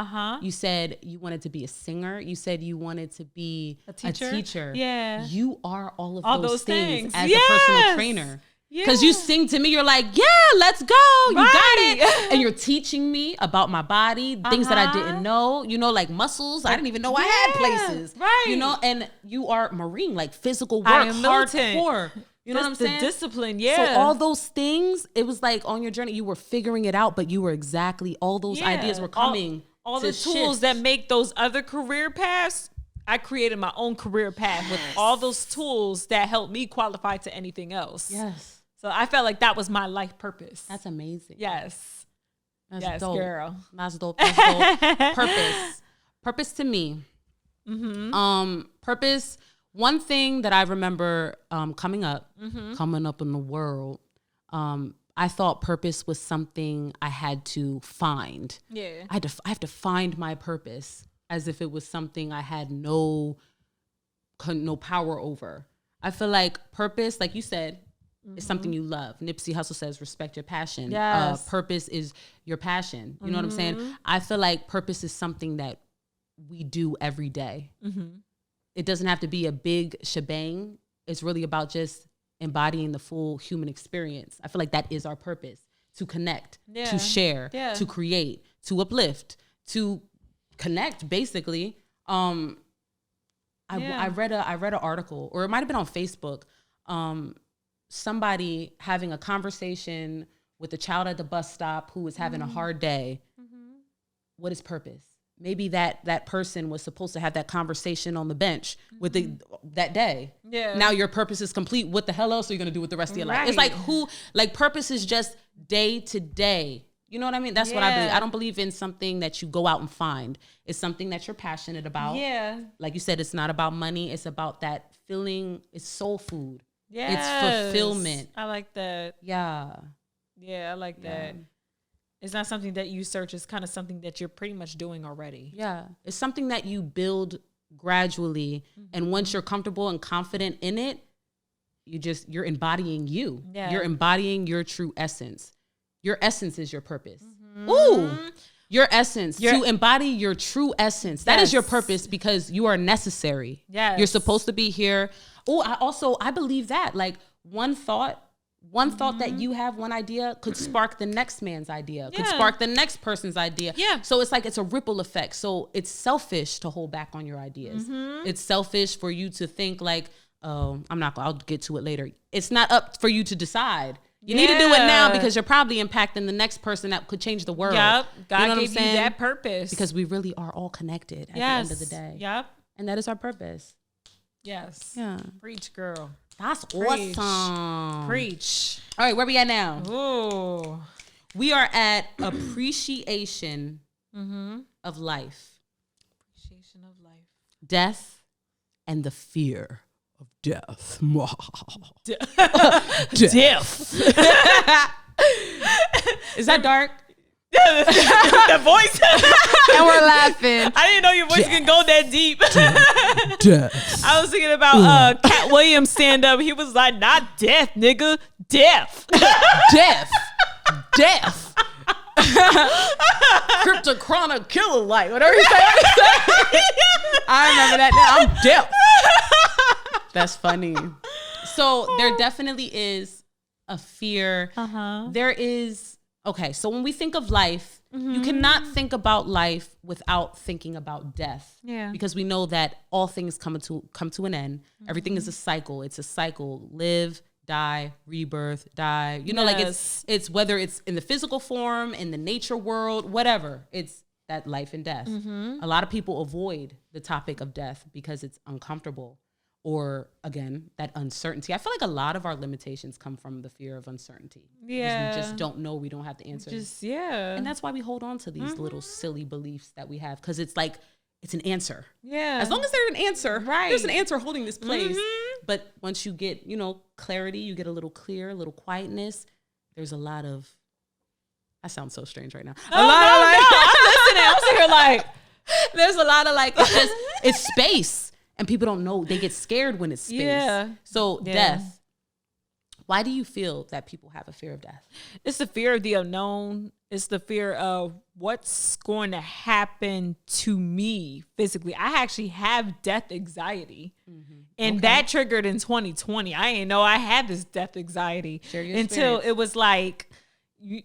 You said you wanted to be a singer. You said you wanted to be a teacher. Yeah. You are all of those things as a personal trainer. Because you sing to me, you're like, yeah, let's go. You got it. And you're teaching me about my body, things that I didn't know, you know, like muscles. I didn't even know I had places. Right. You know, and you are Marine, like physical work, hardcore. You know what I'm saying? The discipline, So all those things, it was like on your journey, you were figuring it out, but you were exactly, all those ideas were coming. All the tools that make those other career paths, I created my own career path with all those tools that helped me qualify to anything else. Yes. So I felt like that was my life purpose. That's amazing. Yes. That's dope. Girl. That's dope. That's dope. Purpose to me. Purpose. One thing that I remember coming up in the world, I thought purpose was something I had to find. Yeah. I have to find my purpose as if it was something I had no power over. I feel like purpose, like you said, is something you love. Nipsey Hussle says, respect your passion. Yes. Purpose is your passion. You know what I'm saying? I feel like purpose is something that we do every day. It doesn't have to be a big shebang. It's really about just embodying the full human experience. I feel like that is our purpose, to connect, to share, to create, to uplift, to connect, basically. I read an article, or it might have been on Facebook. somebody having a conversation with a child at the bus stop who is having a hard day. What is purpose? Maybe that person was supposed to have that conversation on the bench with that day. Yeah. Now your purpose is complete. What the hell else are you going to do with the rest of your life? It's like purpose is just day to day. You know what I mean? That's what I believe. I don't believe in something that you go out and find. It's something that you're passionate about. Yeah. Like you said, it's not about money. It's about that feeling. It's soul food. Yeah. It's fulfillment. I like that. Yeah. Yeah, I like that. It's not something that you search. It's kind of something that you're pretty much doing already. Yeah. It's something that you build gradually. And once you're comfortable and confident in it, you're embodying you. Yeah. You're embodying your true essence. Your essence is your purpose. Ooh. Your essence. To embody your true essence. That is your purpose because you are necessary. Yeah. You're supposed to be here. Oh, I believe that. Like one thought that you have, one idea could spark the next man's idea, could spark the next person's idea. Yeah. So it's like, it's a ripple effect. So it's selfish to hold back on your ideas. It's selfish for you to think like, oh, I'll get to it later. It's not up for you to decide. You need to do it now because you're probably impacting the next person that could change the world. Yep. God gave you that purpose. Because we really are all connected at the end of the day. Yep. And that is our purpose. Yes. Yeah. Preach, girl. That's awesome. Preach. All right, where we at now? Ooh. We are at appreciation of life. Appreciation of life. Death and the fear of death. Death. Is that dark? The voice. And we're laughing. I didn't know your voice can go that deep. Death. I was thinking about Cat Williams stand up. He was like, not death, nigga. Death. Death. Death. Cryptochronic killer light. Whatever he said. I remember that now. I'm deaf. That's funny. So there definitely is a fear. There is, okay, so when we think of life, you cannot think about life without thinking about death. Yeah. Because we know that all things come to an end. Everything is a cycle. It's a cycle. Live, die, rebirth, die. You know, like it's whether it's in the physical form, in the nature world, whatever. It's that life and death. A lot of people avoid the topic of death because it's uncomfortable. Or again, that uncertainty. I feel like a lot of our limitations come from the fear of uncertainty. Yeah. We just don't know. We don't have the answers. And that's why we hold on to these little silly beliefs that we have. Because it's like, it's an answer. Yeah. As long as there's an answer, there's an answer holding this place. But once you get, clarity, you get a little clear, a little quietness. There's a lot of, I sound so strange right now. I'm listening. I'm sitting here like, there's a lot of like, it's space. And people don't know. They get scared when it's space. Yeah. So death. Why do you feel that people have a fear of death? It's the fear of the unknown. It's the fear of what's going to happen to me physically. I actually have death anxiety. And that triggered in 2020. I didn't know I had this death anxiety until it was like, a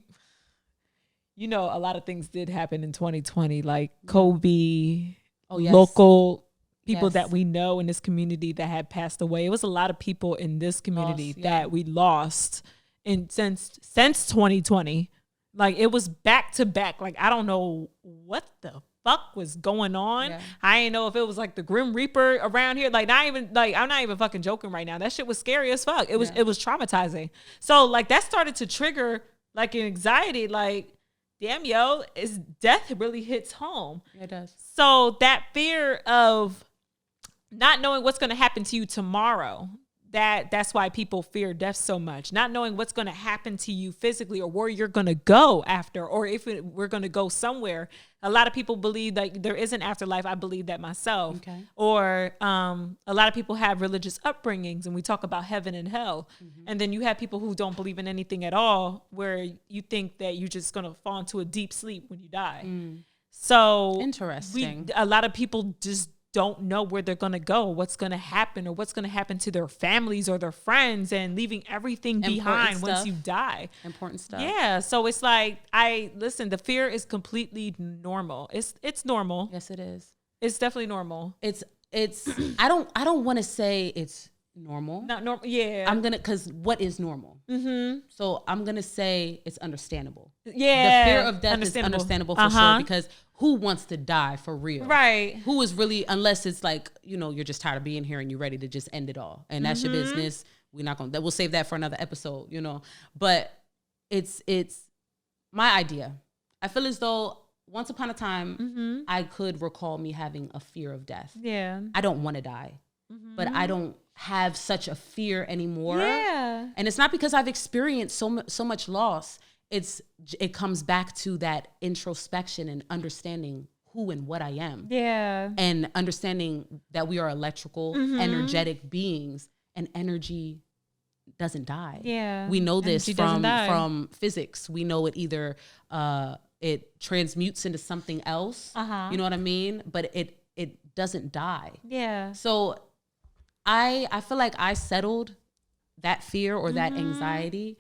lot of things did happen in 2020, like Kobe, local people that we know in this community that had passed away. It was a lot of people in this community that we lost since 2020. Like it was back to back. Like I don't know what the fuck was going on. Yeah. I didn't know if it was like the Grim Reaper around here. Like I'm not even fucking joking right now. That shit was scary as fuck. It was traumatizing. So like that started to trigger like an anxiety. Like damn, yo, death really hits home. It does. So that fear of not knowing what's going to happen to you tomorrow, that's why people fear death so much. Not knowing what's going to happen to you physically or where you're going to go after, or if we're going to go somewhere. A lot of people believe that there is an afterlife. I believe that myself. Okay. Or a lot of people have religious upbringings and we talk about heaven and hell. And then you have people who don't believe in anything at all, where you think that you're just going to fall into a deep sleep when you die. So interesting. A lot of people just don't know where they're going to go, what's going to happen, or what's going to happen to their families or their friends, and leaving everything behind once you die. Important stuff. Yeah. So it's like, the fear is completely normal. It's normal. Yes, it is. It's definitely normal. It's I don't want to say it's normal. Not normal. Yeah. I'm gonna, because what is normal? So I'm gonna say it's understandable. Yeah. The fear of death is understandable for sure, because who wants to die for real? Right. Who is really, unless it's like, you're just tired of being here and you're ready to just end it all, and that's your business. We're not gonna. We'll save that for another episode. But it's my idea. I feel as though once upon a time, I could recall me having a fear of death. Yeah. I don't want to die, but I don't have such a fear anymore. Yeah. And it's not because I've experienced so much loss. It comes back to that introspection and understanding who and what I am. Yeah. And understanding that we are electrical, energetic beings, and energy doesn't die. Yeah. We know this from physics. We know it either it transmutes into something else. You know what I mean? But it doesn't die. Yeah. So I feel like I settled that fear or that anxiety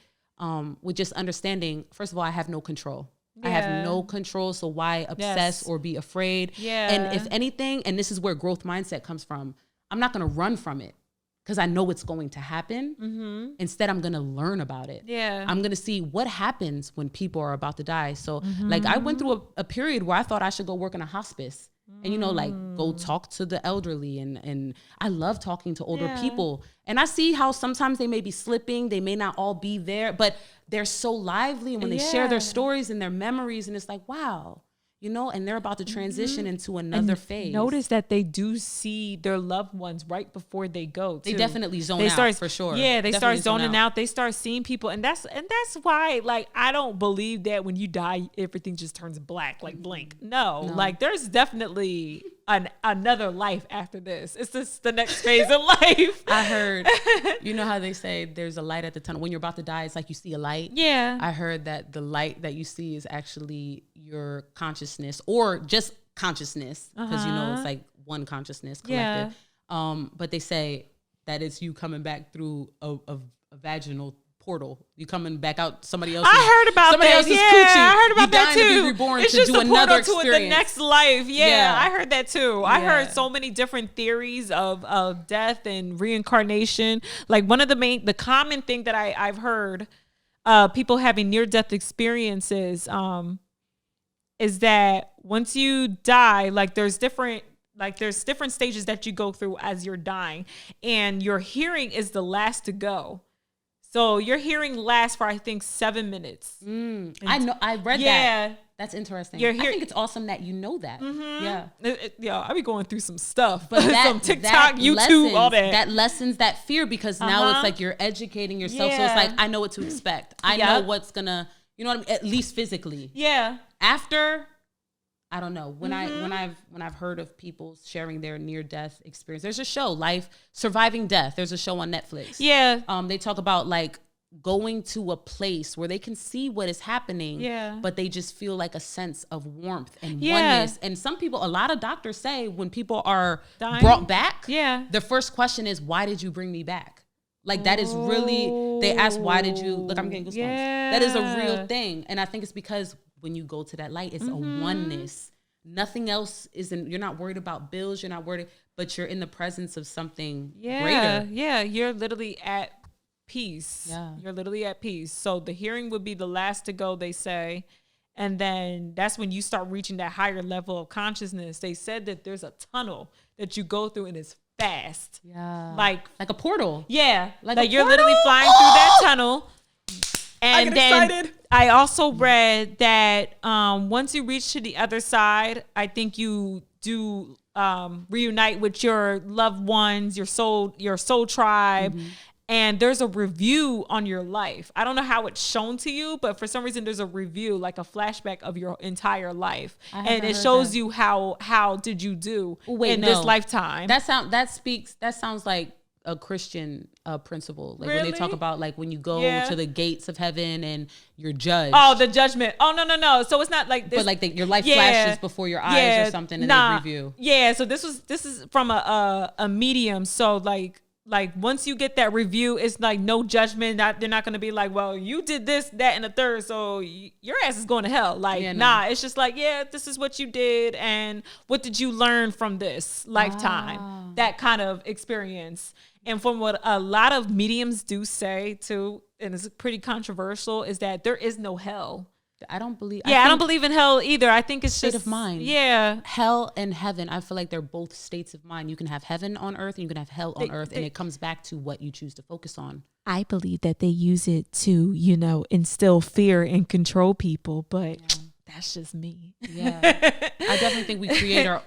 with just understanding, first of all, I have no control. I have no control. So why obsess or be afraid? Yeah. And if anything, and this is where growth mindset comes from, I'm not going to run from it because I know it's going to happen. Instead, I'm going to learn about it. Yeah. I'm going to see what happens when people are about to die. So like I went through a period where I thought I should go work in a hospice and, like go talk to the elderly. And I love talking to older people. And I see how sometimes they may be slipping. They may not all be there, but they're so lively. And when they share their stories and their memories, and it's like, wow, and they're about to transition into another phase. Notice that they do see their loved ones right before they go, too. They definitely zone out for sure. Yeah, they definitely start zoning out. They start seeing people. And that's why, like, I don't believe that when you die, everything just turns black, like blink. No, like there's definitely another life after this. It's just the next phase of life. I heard, how they say there's a light at the tunnel. When you're about to die, it's like you see a light. Yeah. I heard that the light that you see is actually your consciousness, or just consciousness, because it's like one consciousness collective. But they say that it's you coming back through a vaginal portal. You coming back out somebody else's. I heard about somebody that. else's Yeah, coochie. I heard about that too. To be reborn it's to just do a another portal to experience. the next life. Yeah, Yeah. I heard that too. I heard so many different theories of death and reincarnation. Like one of the common thing that I've heard people having near-death experiences is that once you die, like there's different stages that you go through as you're dying, and your hearing is the last to go. So your hearing lasts for, I think, 7 minutes. I know. I read that. That's interesting. I think it's awesome that you know that. Yeah. I be going through some stuff, but some TikTok, YouTube, all that. That lessens that fear, because now it's like you're educating yourself. So it's like, I know what to expect. I know what's gonna, you know what I mean? At least physically. Yeah. After, I don't know. When I've heard of people sharing their near-death experience, there's a show, Surviving Death. There's a show on Netflix. Yeah. They talk about like going to a place where they can see what is happening, but they just feel like a sense of warmth and oneness. And some people, a lot of doctors say when people are brought back, the first question is, why did you bring me back? Like that is really, they ask, why did you, look, I'm getting goosebumps. That is a real thing. And I think it's because when you go to that light, it's a oneness. Nothing else you're not worried about bills. You're not worried, but you're in the presence of something greater. Yeah. You're literally at peace. Yeah. You're literally at peace. So the hearing would be the last to go, they say. And then that's when you start reaching that higher level of consciousness. They said that there's a tunnel that you go through and it's fast. Yeah. Like a portal. Yeah. Like you're literally flying through that tunnel. And I get then excited. I also read that once you reach to the other side, I think you do reunite with your loved ones, your soul tribe. And there's a review on your life. I don't know how it's shown to you, but for some reason there's a review, like a flashback of your entire life. And it shows you how did you do this lifetime. That sounds like a Christian principle. Like when they talk about like when you go to the gates of heaven and you're judged. Oh, the judgment. Oh, no. So it's not like this. But like your life flashes before your eyes or something and they review. Yeah. So this is from a medium. So like like once you get that review, it's like no judgment. They're not going to be like, well, you did this, that, and the third, so your ass is going to hell. Like, nah, it's just like, yeah, this is what you did, and what did you learn from this lifetime? That kind of experience. And from what a lot of mediums do say too, and it's pretty controversial, is that there is no hell. I don't believe. Yeah, I don't believe in hell either. I think it's state just of mind. Yeah, hell and heaven. I feel like they're both states of mind. You can have heaven on earth, and you can have hell on earth, and it comes back to what you choose to focus on. I believe that they use it to, instill fear and control people, but that's just me. Yeah, I definitely think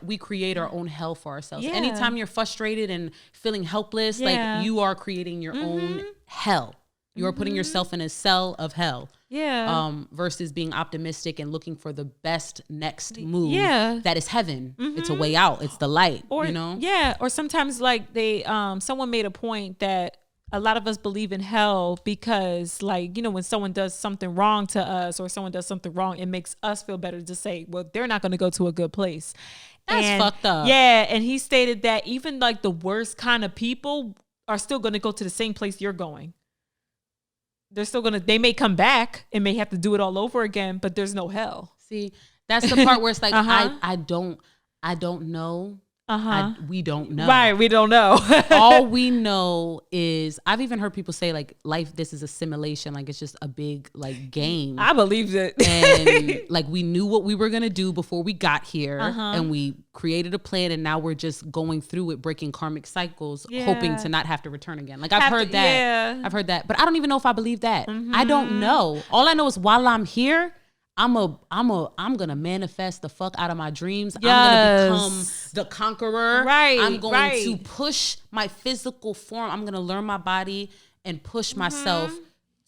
we create our own hell for ourselves. Yeah. Anytime you're frustrated and feeling helpless, like you are creating your own hell. You are putting yourself in a cell of hell. Yeah. Versus being optimistic and looking for the best next move. Yeah. That is heaven. It's a way out. It's the light. Or, Yeah. Or sometimes like someone made a point that a lot of us believe in hell because like, when someone does something wrong to us or someone does something wrong, it makes us feel better to say, well, they're not going to go to a good place. That's fucked up. Yeah. And he stated that even like the worst kind of people are still going to go to the same place you're going. They're still they may come back and may have to do it all over again, but there's no hell. See, that's the part where it's like, I don't know. We don't know. Right. We don't know. All we know is I've even heard people say like life, this is a simulation. Like it's just a big like game. I believe it. And like we knew what we were going to do before we got here and we created a plan and now we're just going through it, breaking karmic cycles, hoping to not have to return again. Like I've heard that. Yeah. I've heard that, but I don't even know if I believe that. I don't know. All I know is while I'm here, I'm gonna manifest the fuck out of my dreams. Yes. I'm gonna become the conqueror. Right. I'm going to push my physical form. I'm gonna learn my body and push myself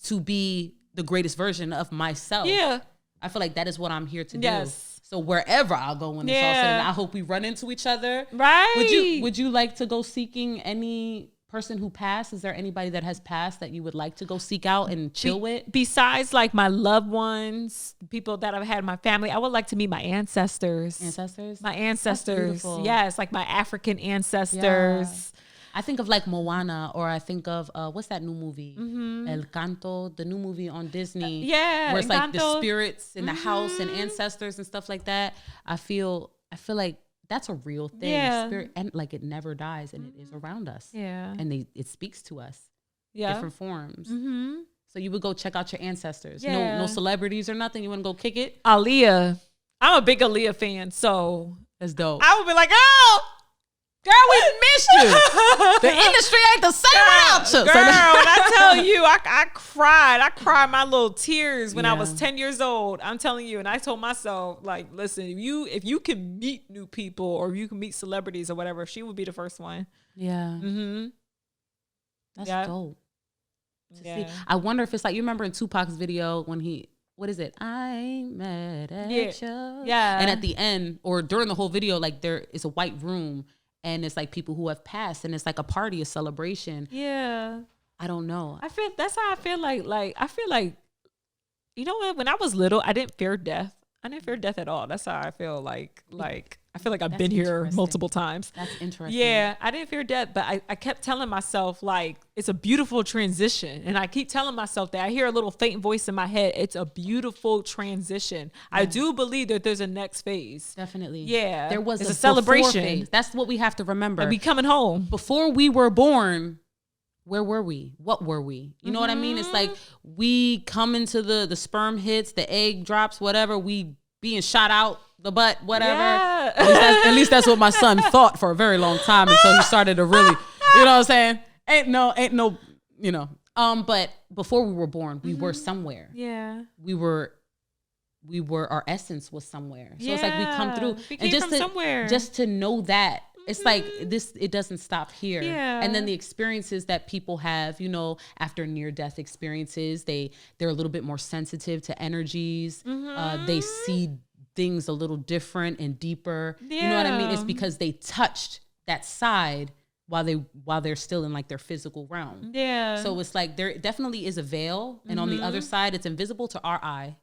to be the greatest version of myself. Yeah. I feel like that is what I'm here to do. So wherever I'll go when it's all said, and I hope we run into each other. Right. Would you like to go seeking any person who passed? Is there anybody that has passed that you would like to go seek out and chill with? Besides like my loved ones, people that I've had in my family, I would like to meet my ancestors. My ancestors. Yes, like my African ancestors. Yeah. I think of like Moana, or I think of what's that new movie? El Canto, the new movie on Disney. Where it's like the spirits in the house and ancestors and stuff like that. I feel like that's a real thing. Yeah. Spirit, and like it never dies and it is around us. Yeah. And it speaks to us. Yeah. Different forms. So you would go check out your ancestors. Yeah. No celebrities or nothing. You want to go kick it? Aaliyah. I'm a big Aaliyah fan, so that's dope. I would be like, oh, girl, we missed you. The industry ain't the same without you. Girl, when I tell you, I cried. I cried my little tears when I was 10 years old. I'm telling you. And I told myself, like, listen, if you can meet new people or you can meet celebrities or whatever, she would be the first one. Yeah. That's dope. To see. I wonder if it's like, you remember in Tupac's video when what is it? I ain't mad at you. Yeah. And at the end or during the whole video, like there is a white room. And it's like people who have passed, and it's like a party, a celebration. Yeah, I don't know. That's how I feel like I feel like, you know what? When I was little, I didn't fear death. I didn't fear death at all. That's how I feel like I feel like I've been here multiple times. That's interesting. Yeah, I didn't fear death, but I kept telling myself like it's a beautiful transition. And I keep telling myself that. I hear a little faint voice in my head. It's a beautiful transition. Yeah. I do believe that there's a next phase. Definitely. Yeah. There was a celebration phase. That's what we have to remember. And we coming home. Before we were born, where were we? What were we? You know what I mean? It's like we come into the sperm hits, the egg drops, whatever, we being shot out the butt, whatever. Yeah. At least that's what my son thought for a very long time until he started to really, you know what I'm saying? Ain't no, but before we were born, we were somewhere. Yeah. We were, our essence was somewhere. So it's like we come through. And just to know that, it's like this, it doesn't stop here. Yeah. And then the experiences that people have, after near-death experiences, they're a little bit more sensitive to energies. They see things a little different and deeper. Yeah. You know what I mean? It's because they touched that side while they're still in like their physical realm. Yeah. So it's like there definitely is a veil, and on the other side, it's invisible to our eye.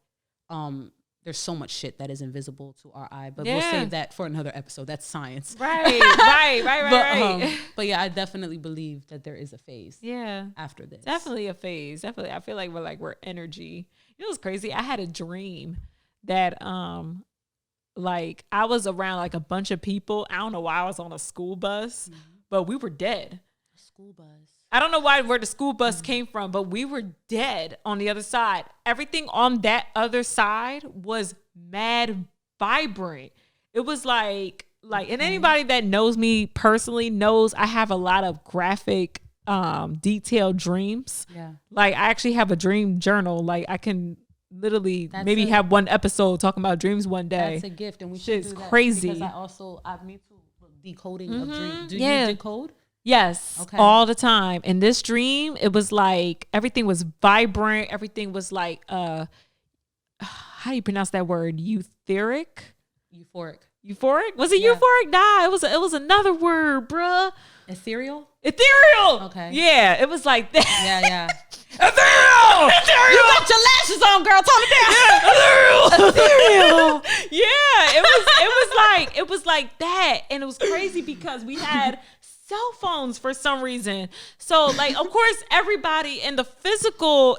there's so much shit that is invisible to our eye, but Yeah. we'll save that for another episode. That's science. Right. But yeah, I definitely believe that there is a phase. Yeah. After this. Definitely a phase. Definitely. I feel like we're energy. You know what's crazy? I had a dream that like I was around like a bunch of people. I don't know why I was on a school bus, but we were dead. School bus. I don't know where the school bus came from, but we were dead on the other side. Everything on that other side was mad vibrant. It was like, and anybody that knows me personally knows I have a lot of graphic, detailed dreams. Yeah. Like I actually have a dream journal. Like I can literally That's have one episode talking about dreams one day. That's a gift, and we Shit's should do that crazy. because me too. Decoding of dreams. Do you decode? Yes, Okay. all the time. In this dream, it was like everything was vibrant. Everything was like, how do you pronounce that word? Euphoric? Euphoric? Was it euphoric? Nah, it was another word, bruh. Ethereal. Okay. Yeah, it was like that. Yeah. Ethereal. You got your lashes on, girl. Tone it down. Ethereal. Yeah, it was like that, and it was crazy because we had cell phones for some reason. So like, of course, everybody in the physical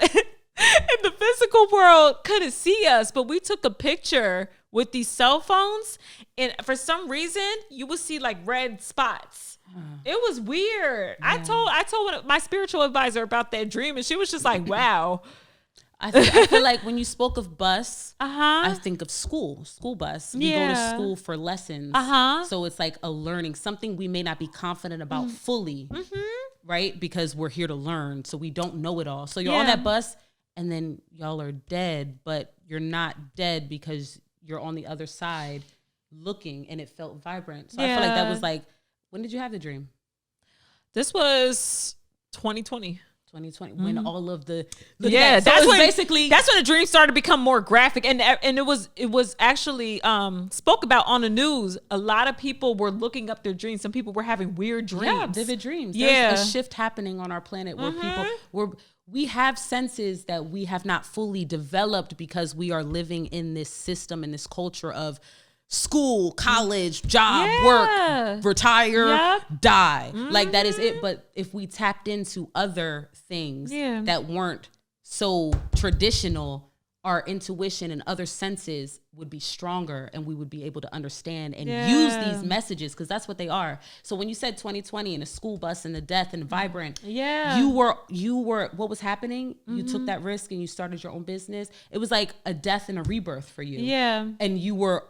world couldn't see us, but we took a picture with these cell phones, and for some reason, you would see like red spots. It was weird. Yeah. I told my spiritual advisor about that dream, and she was just like, "Wow." I feel like when you spoke of bus, I think of school bus. We go to school for lessons. So it's like a learning, something we may not be confident about fully, right? Because we're here to learn, so we don't know it all. So you're on that bus, and then y'all are dead, but you're not dead because you're on the other side looking, and it felt vibrant. So I feel like that was like, when did you have the dream? This was 2020. 2020, when all of the that's when the dream started to become more graphic, and it was actually spoke about on the news. A lot of people were looking up their dreams. Some people were having weird dreams, vivid dreams. There's a shift happening on our planet where we have senses that we have not fully developed because we are living in this system, in this culture of school, college, job, work, retire, die. Like that is it. But if we tapped into other things that weren't so traditional, our intuition and other senses would be stronger, and we would be able to understand and use these messages, because that's what they are. So when you said 2020 and a school bus and the death and vibrant, you were what was happening? You took that risk and you started your own business. It was like a death and a rebirth for you. Yeah. And you were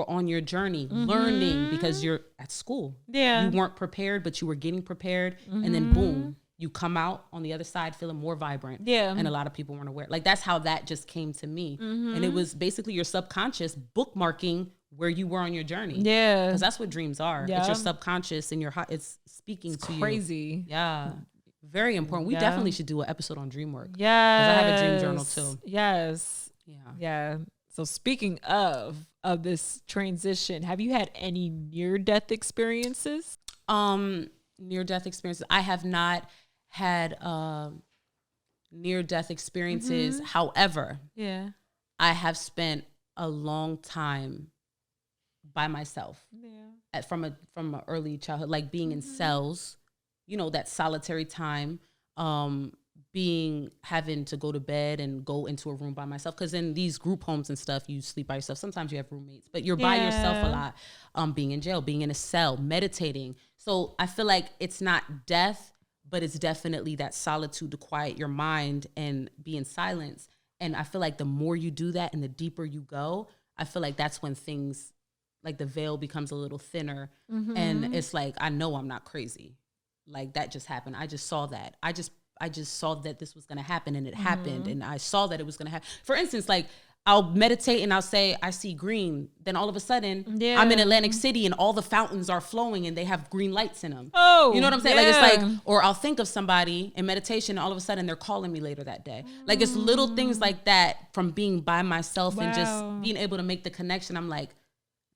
on your journey, learning, because you're at school. Yeah. You weren't prepared, but you were getting prepared. And then boom, you come out on the other side feeling more vibrant. Yeah. And a lot of people weren't aware. Like that's how that just came to me. And it was basically your subconscious bookmarking where you were on your journey. Yeah. Because that's what dreams are. Yeah. It's your subconscious and it's speaking to you. Crazy. Yeah. Very important. We definitely should do an episode on dream work. Yeah. Because I have a dream journal too. Yes. Yeah. Yeah. So speaking of this transition, have you had any near-death experiences? Near-death experiences. I have not had near-death experiences. However, I have spent a long time by myself. Yeah. From a early childhood, like being in cells, that solitary time. Having to go to bed and go into a room by myself, because in these group homes and stuff, you sleep by yourself. Sometimes you have roommates, but you're by yourself a lot. Being in jail, being in a cell, meditating. So I feel like it's not death, but it's definitely that solitude to quiet your mind and be in silence. And I feel like the more you do that and the deeper you go, I feel like that's when things, like the veil becomes a little thinner. And it's like, I know I'm not crazy. Like that just happened. I just saw that. I just saw that this was going to happen, and it happened. And I saw that it was going to happen. For instance, like I'll meditate and I'll say, I see green. Then all of a sudden I'm in Atlantic City and all the fountains are flowing and they have green lights in them. Oh, you know what I'm saying? Like it's like, or I'll think of somebody in meditation and all of a sudden they're calling me later that day. Like it's little things like that from being by myself and just being able to make the connection. I'm like,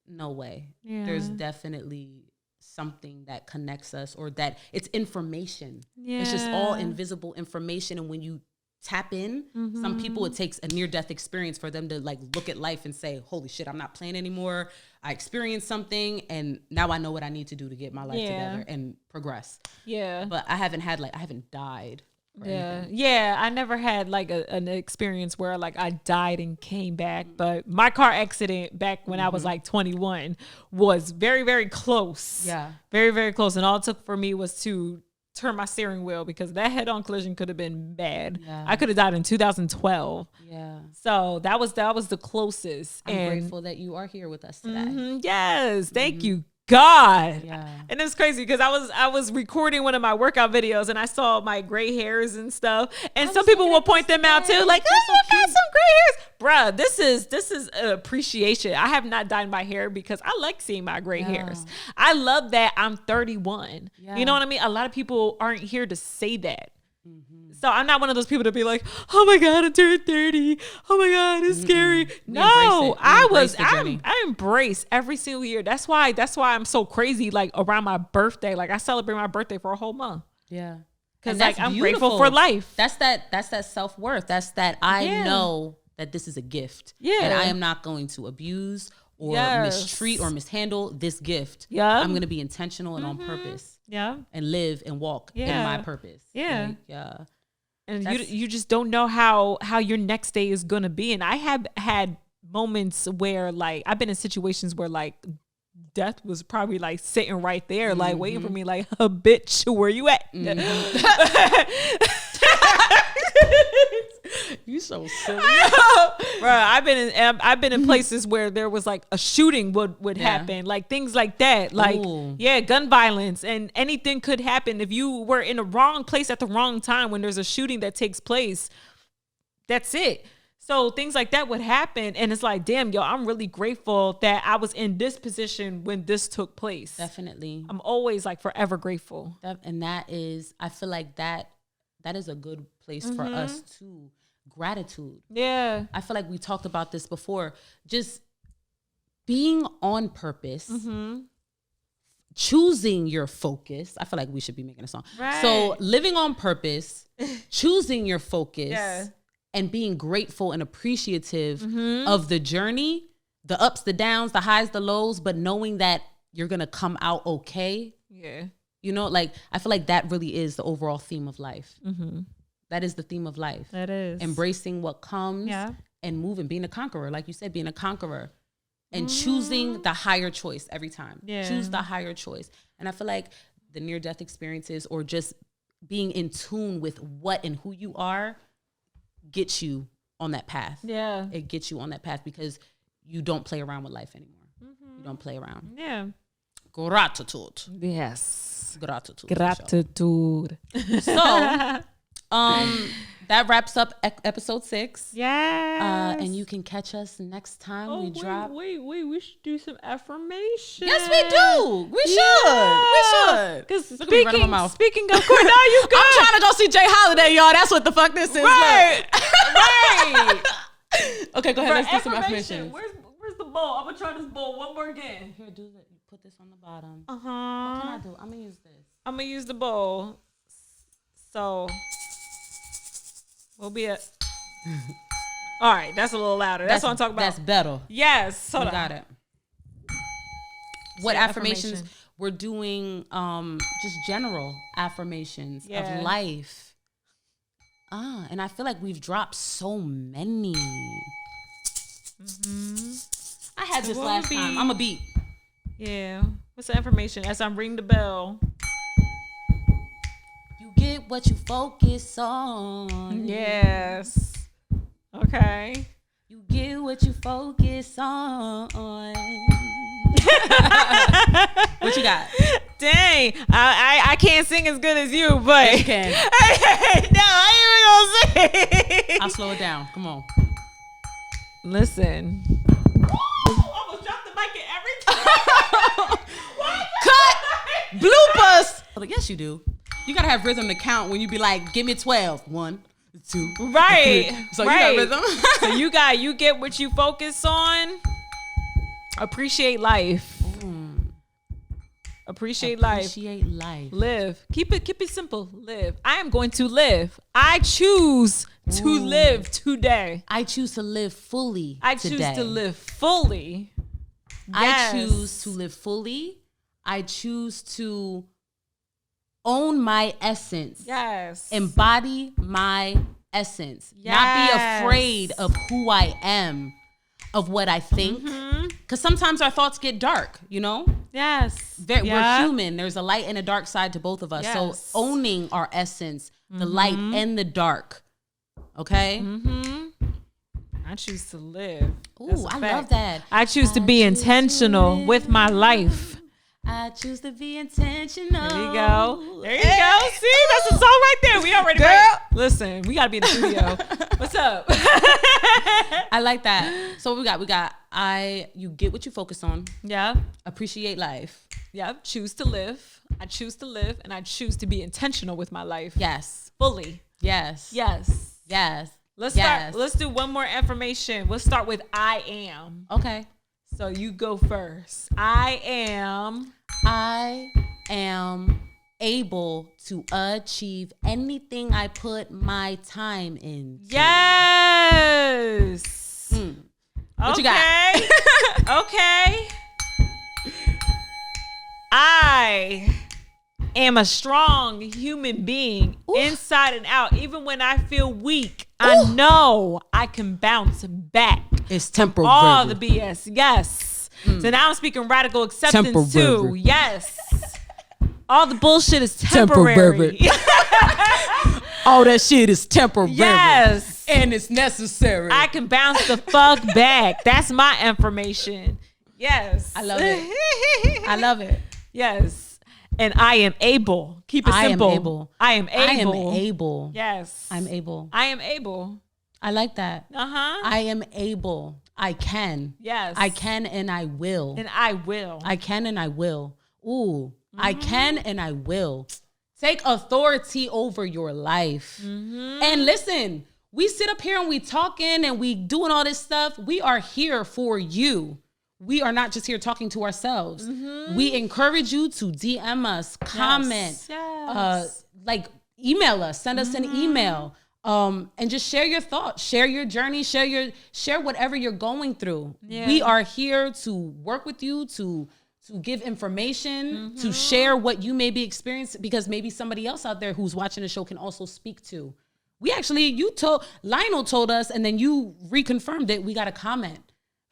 no way. There's definitely something that connects us, or that it's information. It's just all invisible information. And when you tap in. Some people, it takes a near-death experience for them to like look at life and say, holy shit, I'm not playing anymore. I experienced something and now I know what I need to do to get my life together and progress. Yeah. But I haven't died. Yeah. I never had like an experience where like I died and came back. But my car accident back when I was like 21 was very, very close. Yeah. Very, very close. And all it took for me was to turn my steering wheel because that head-on collision could have been bad. Yeah. I could have died in 2012. Yeah. So that was the closest. I'm grateful that you are here with us today. Yes. Thank you, God. Yeah. And it's crazy because I was recording one of my workout videos and I saw my gray hairs and stuff. And some people will point them out too, like, oh, you got some gray hairs. Bruh, this is an appreciation. I have not dyed my hair because I like seeing my gray hairs. I love that I'm 31. Yeah. You know what I mean? A lot of people aren't here to say that. So I'm not one of those people to be like, oh my God, I turned 30. Oh my God, it's scary. No, I embrace every single year. That's why I'm so crazy. Like around my birthday, like I celebrate my birthday for a whole month. Yeah. Cause like I'm grateful for life. That's that self-worth. That's that I know that this is a gift. Yeah. And I am not going to abuse or mistreat or mishandle this gift. Yeah. I'm going to be intentional and on purpose. Yeah. And live and walk in my purpose. Yeah. Like, yeah. And you just don't know how your next day is going to be. And I have had moments where like I've been in situations where like death was probably like sitting right there, like waiting for me, like, a bitch, where you at? You so silly. Bro, I've been in places where there was like a shooting would happen, like things like that, like gun violence, and anything could happen if you were in the wrong place at the wrong time. When there's a shooting that takes place, that's it. So things like that would happen, and it's like, damn, yo, I'm really grateful that I was in this position when this took place. Definitely, I'm always like forever grateful. And that is, I feel like that is a good place for us to gratitude. Yeah. I feel like we talked about this before. Just being on purpose, choosing your focus. I feel like we should be making a song. Right. So living on purpose, choosing your focus, and being grateful and appreciative of the journey, the ups, the downs, the highs, the lows, but knowing that you're going to come out okay. Yeah. You know, like, I feel like that really is the overall theme of life. That is the theme of life. That is. Embracing what comes and moving, being a conqueror. Like you said, being a conqueror and choosing the higher choice every time. Yeah. Choose the higher choice. And I feel like the near-death experiences or just being in tune with what and who you are gets you on that path. Yeah. It gets you on that path because you don't play around with life anymore. You don't play around. Yeah. Gratitude. Yes. Gratitude. So, that wraps up episode 6. Yeah. And you can catch us next time we drop. Wait. We should do some affirmations. Yes, we do. We should. Because speaking of course, no, you go. I'm trying to go see Jay Holiday, y'all. That's what the fuck this is. Right. Right. Okay, go ahead. Let's do some affirmations. Where's the bowl? I'm gonna try this bowl one more again. Here, do that. Put this on the bottom. What can I do? I'm gonna use this. I'm gonna use the bowl. So we'll be at. All right, that's a little louder. That's what I'm talking about. That's better. Yes, got it. What affirmations? We're doing just general affirmations of life. And I feel like we've dropped so many. I had this last time. I'm a beat. Yeah. What's the affirmation? As I'm ringing the bell. You get what you focus on. Yes. Okay. You get what you focus on. What you got? Dang. I can't sing as good as you, but. Yes, you can. No, I ain't even gonna sing. I'll slow it down. Come on. Listen. Almost dropped the mic at every time. Cut! Bloopers! Like, yes, you do. You gotta have rhythm to count when you be like, give me 12. 1, 2. Right. 3. So right. You got rhythm. So you get what you focus on. Appreciate life. Appreciate life. Life. Live. Keep it simple. Live. I am going to live. I choose to live today. I choose to live fully I choose today. to live fully. Yes. I choose to live fully. I choose to own my essence. Yes. Embody my essence. Yes. Not be afraid of who I am, of what I think. Because sometimes our thoughts get dark, you know? Yes. We're human. There's a light and a dark side to both of us. Yes. So owning our essence, the light and the dark. Okay? I choose to live. Ooh, I love that. I choose to be intentional with my life. I choose to be intentional. There you go. There you go. See, that's a song right there. We already Girl. Listen, we gotta be in the studio. What's up? I like that. So we got you get what you focus on. Yeah. Appreciate life. Yeah. Choose to live. I choose to live, and I choose to be intentional with my life. Yes. Fully. Yes. Yes. Yes. Let's start. Let's do one more affirmation. Let's start with I am. Okay. So you go first. I am able to achieve anything I put my time in. Yes. What you got? Okay. I am a strong human being inside and out. Even when I feel weak, I know I can bounce back. It's temporary. All the BS. Yes. So now I'm speaking radical acceptance too. Yes. All the bullshit is temporary. All that shit is temporary. Yes. And it's necessary. I can bounce the fuck back. That's my information. Yes. I love it. I love it. Yes. And I am able. Keep it simple. I am able. I am able. I am able. Yes. I'm able. I am able. I like that. Uh-huh. I am able. I can. Yes. I can and I will. And I will. I can and I will. Ooh. I can and I will. Take authority over your life. And listen, we sit up here and we talking and we doing all this stuff. We are here for you. We are not just here talking to ourselves. We encourage you to DM us, comment, like email us, send us an email, and just share your thoughts, share your journey, share whatever you're going through. Yeah. We are here to work with you, to give information, to share what you may be experiencing, because maybe somebody else out there who's watching the show can also speak to. Lionel told us, and then you reconfirmed it. We got a comment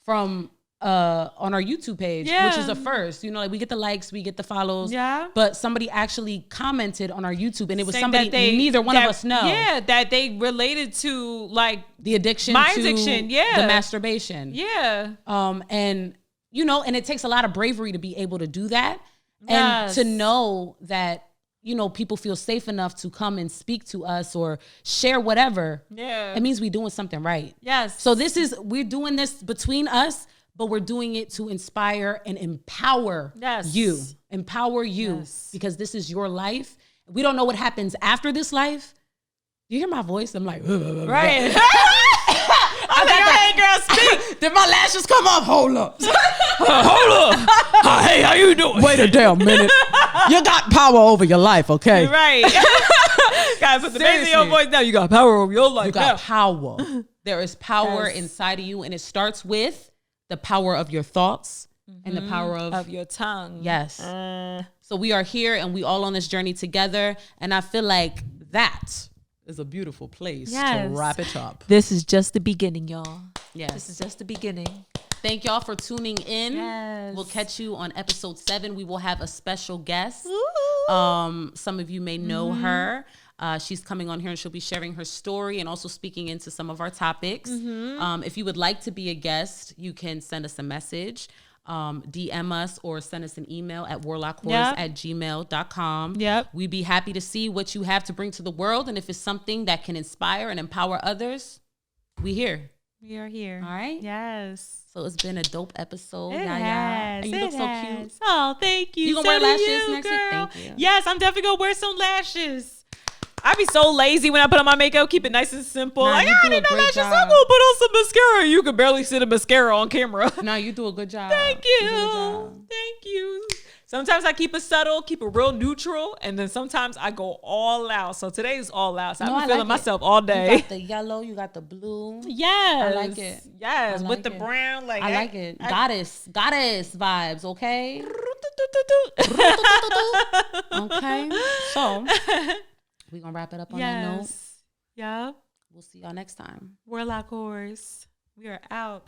from on our YouTube page, which is a first. You know, like we get the likes, we get the follows. Yeah. But somebody actually commented on our YouTube, and it was saying somebody neither one of us know. Yeah, that they related to like the addiction, my addiction, the masturbation. Yeah. And you know, and it takes a lot of bravery to be able to do that, and to know that, you know, people feel safe enough to come and speak to us or share whatever. Yeah. It means we're doing something right. Yes. So we're doing this between us, but we're doing it to inspire and empower you. Empower you, because this is your life. We don't know what happens after this life. You hear my voice? I'm like, right. I'm like, hey, girl, speak. Did my lashes come off? Hold up. Hold up. Hey, how you doing? Wait a damn minute. You got power over your life, okay? You're right. Guys, put the bass in your voice now. You got power over your life. You got power. There is power inside of you, and it starts with the power of your thoughts and the power of your tongue. Yes. So we are here, and we all on this journey together, and I feel like that is a beautiful place to wrap it up. This is just the beginning, y'all. Yes. This is just the beginning. Thank y'all for tuning in. Yes. We'll catch you on episode 7. We will have a special guest. Some of you may know her. She's coming on here, and she'll be sharing her story and also speaking into some of our topics. If you would like to be a guest, you can send us a message, DM us, or send us an email at warlockhorse@gmail.com. We'd be happy to see what you have to bring to the world. And if it's something that can inspire and empower others, we are here. All right? Yes. So it's been a dope episode. It has. And you look so cute. Oh, thank you. You gonna wear lashes next week? Thank you. Yes, I'm definitely gonna wear some lashes. I be so lazy when I put on my makeup. Keep it nice and simple. Nah, like, you I do need a no great lashes. job. I'm gonna put on some mascara. You can barely see the mascara on camera. No, you do a good job. Thank you. Thank you. Sometimes I keep it subtle, keep it real neutral, and then sometimes I go all out. So today is all out. So I've been feeling myself all day. You got the yellow, you got the blue. Yes. I like it. Yes. I like with the it. brown. Like I like it. Goddess vibes, okay? Okay. So we're gonna wrap it up on that note. Yeah. We'll see y'all next time. Warlock Horse. We are out.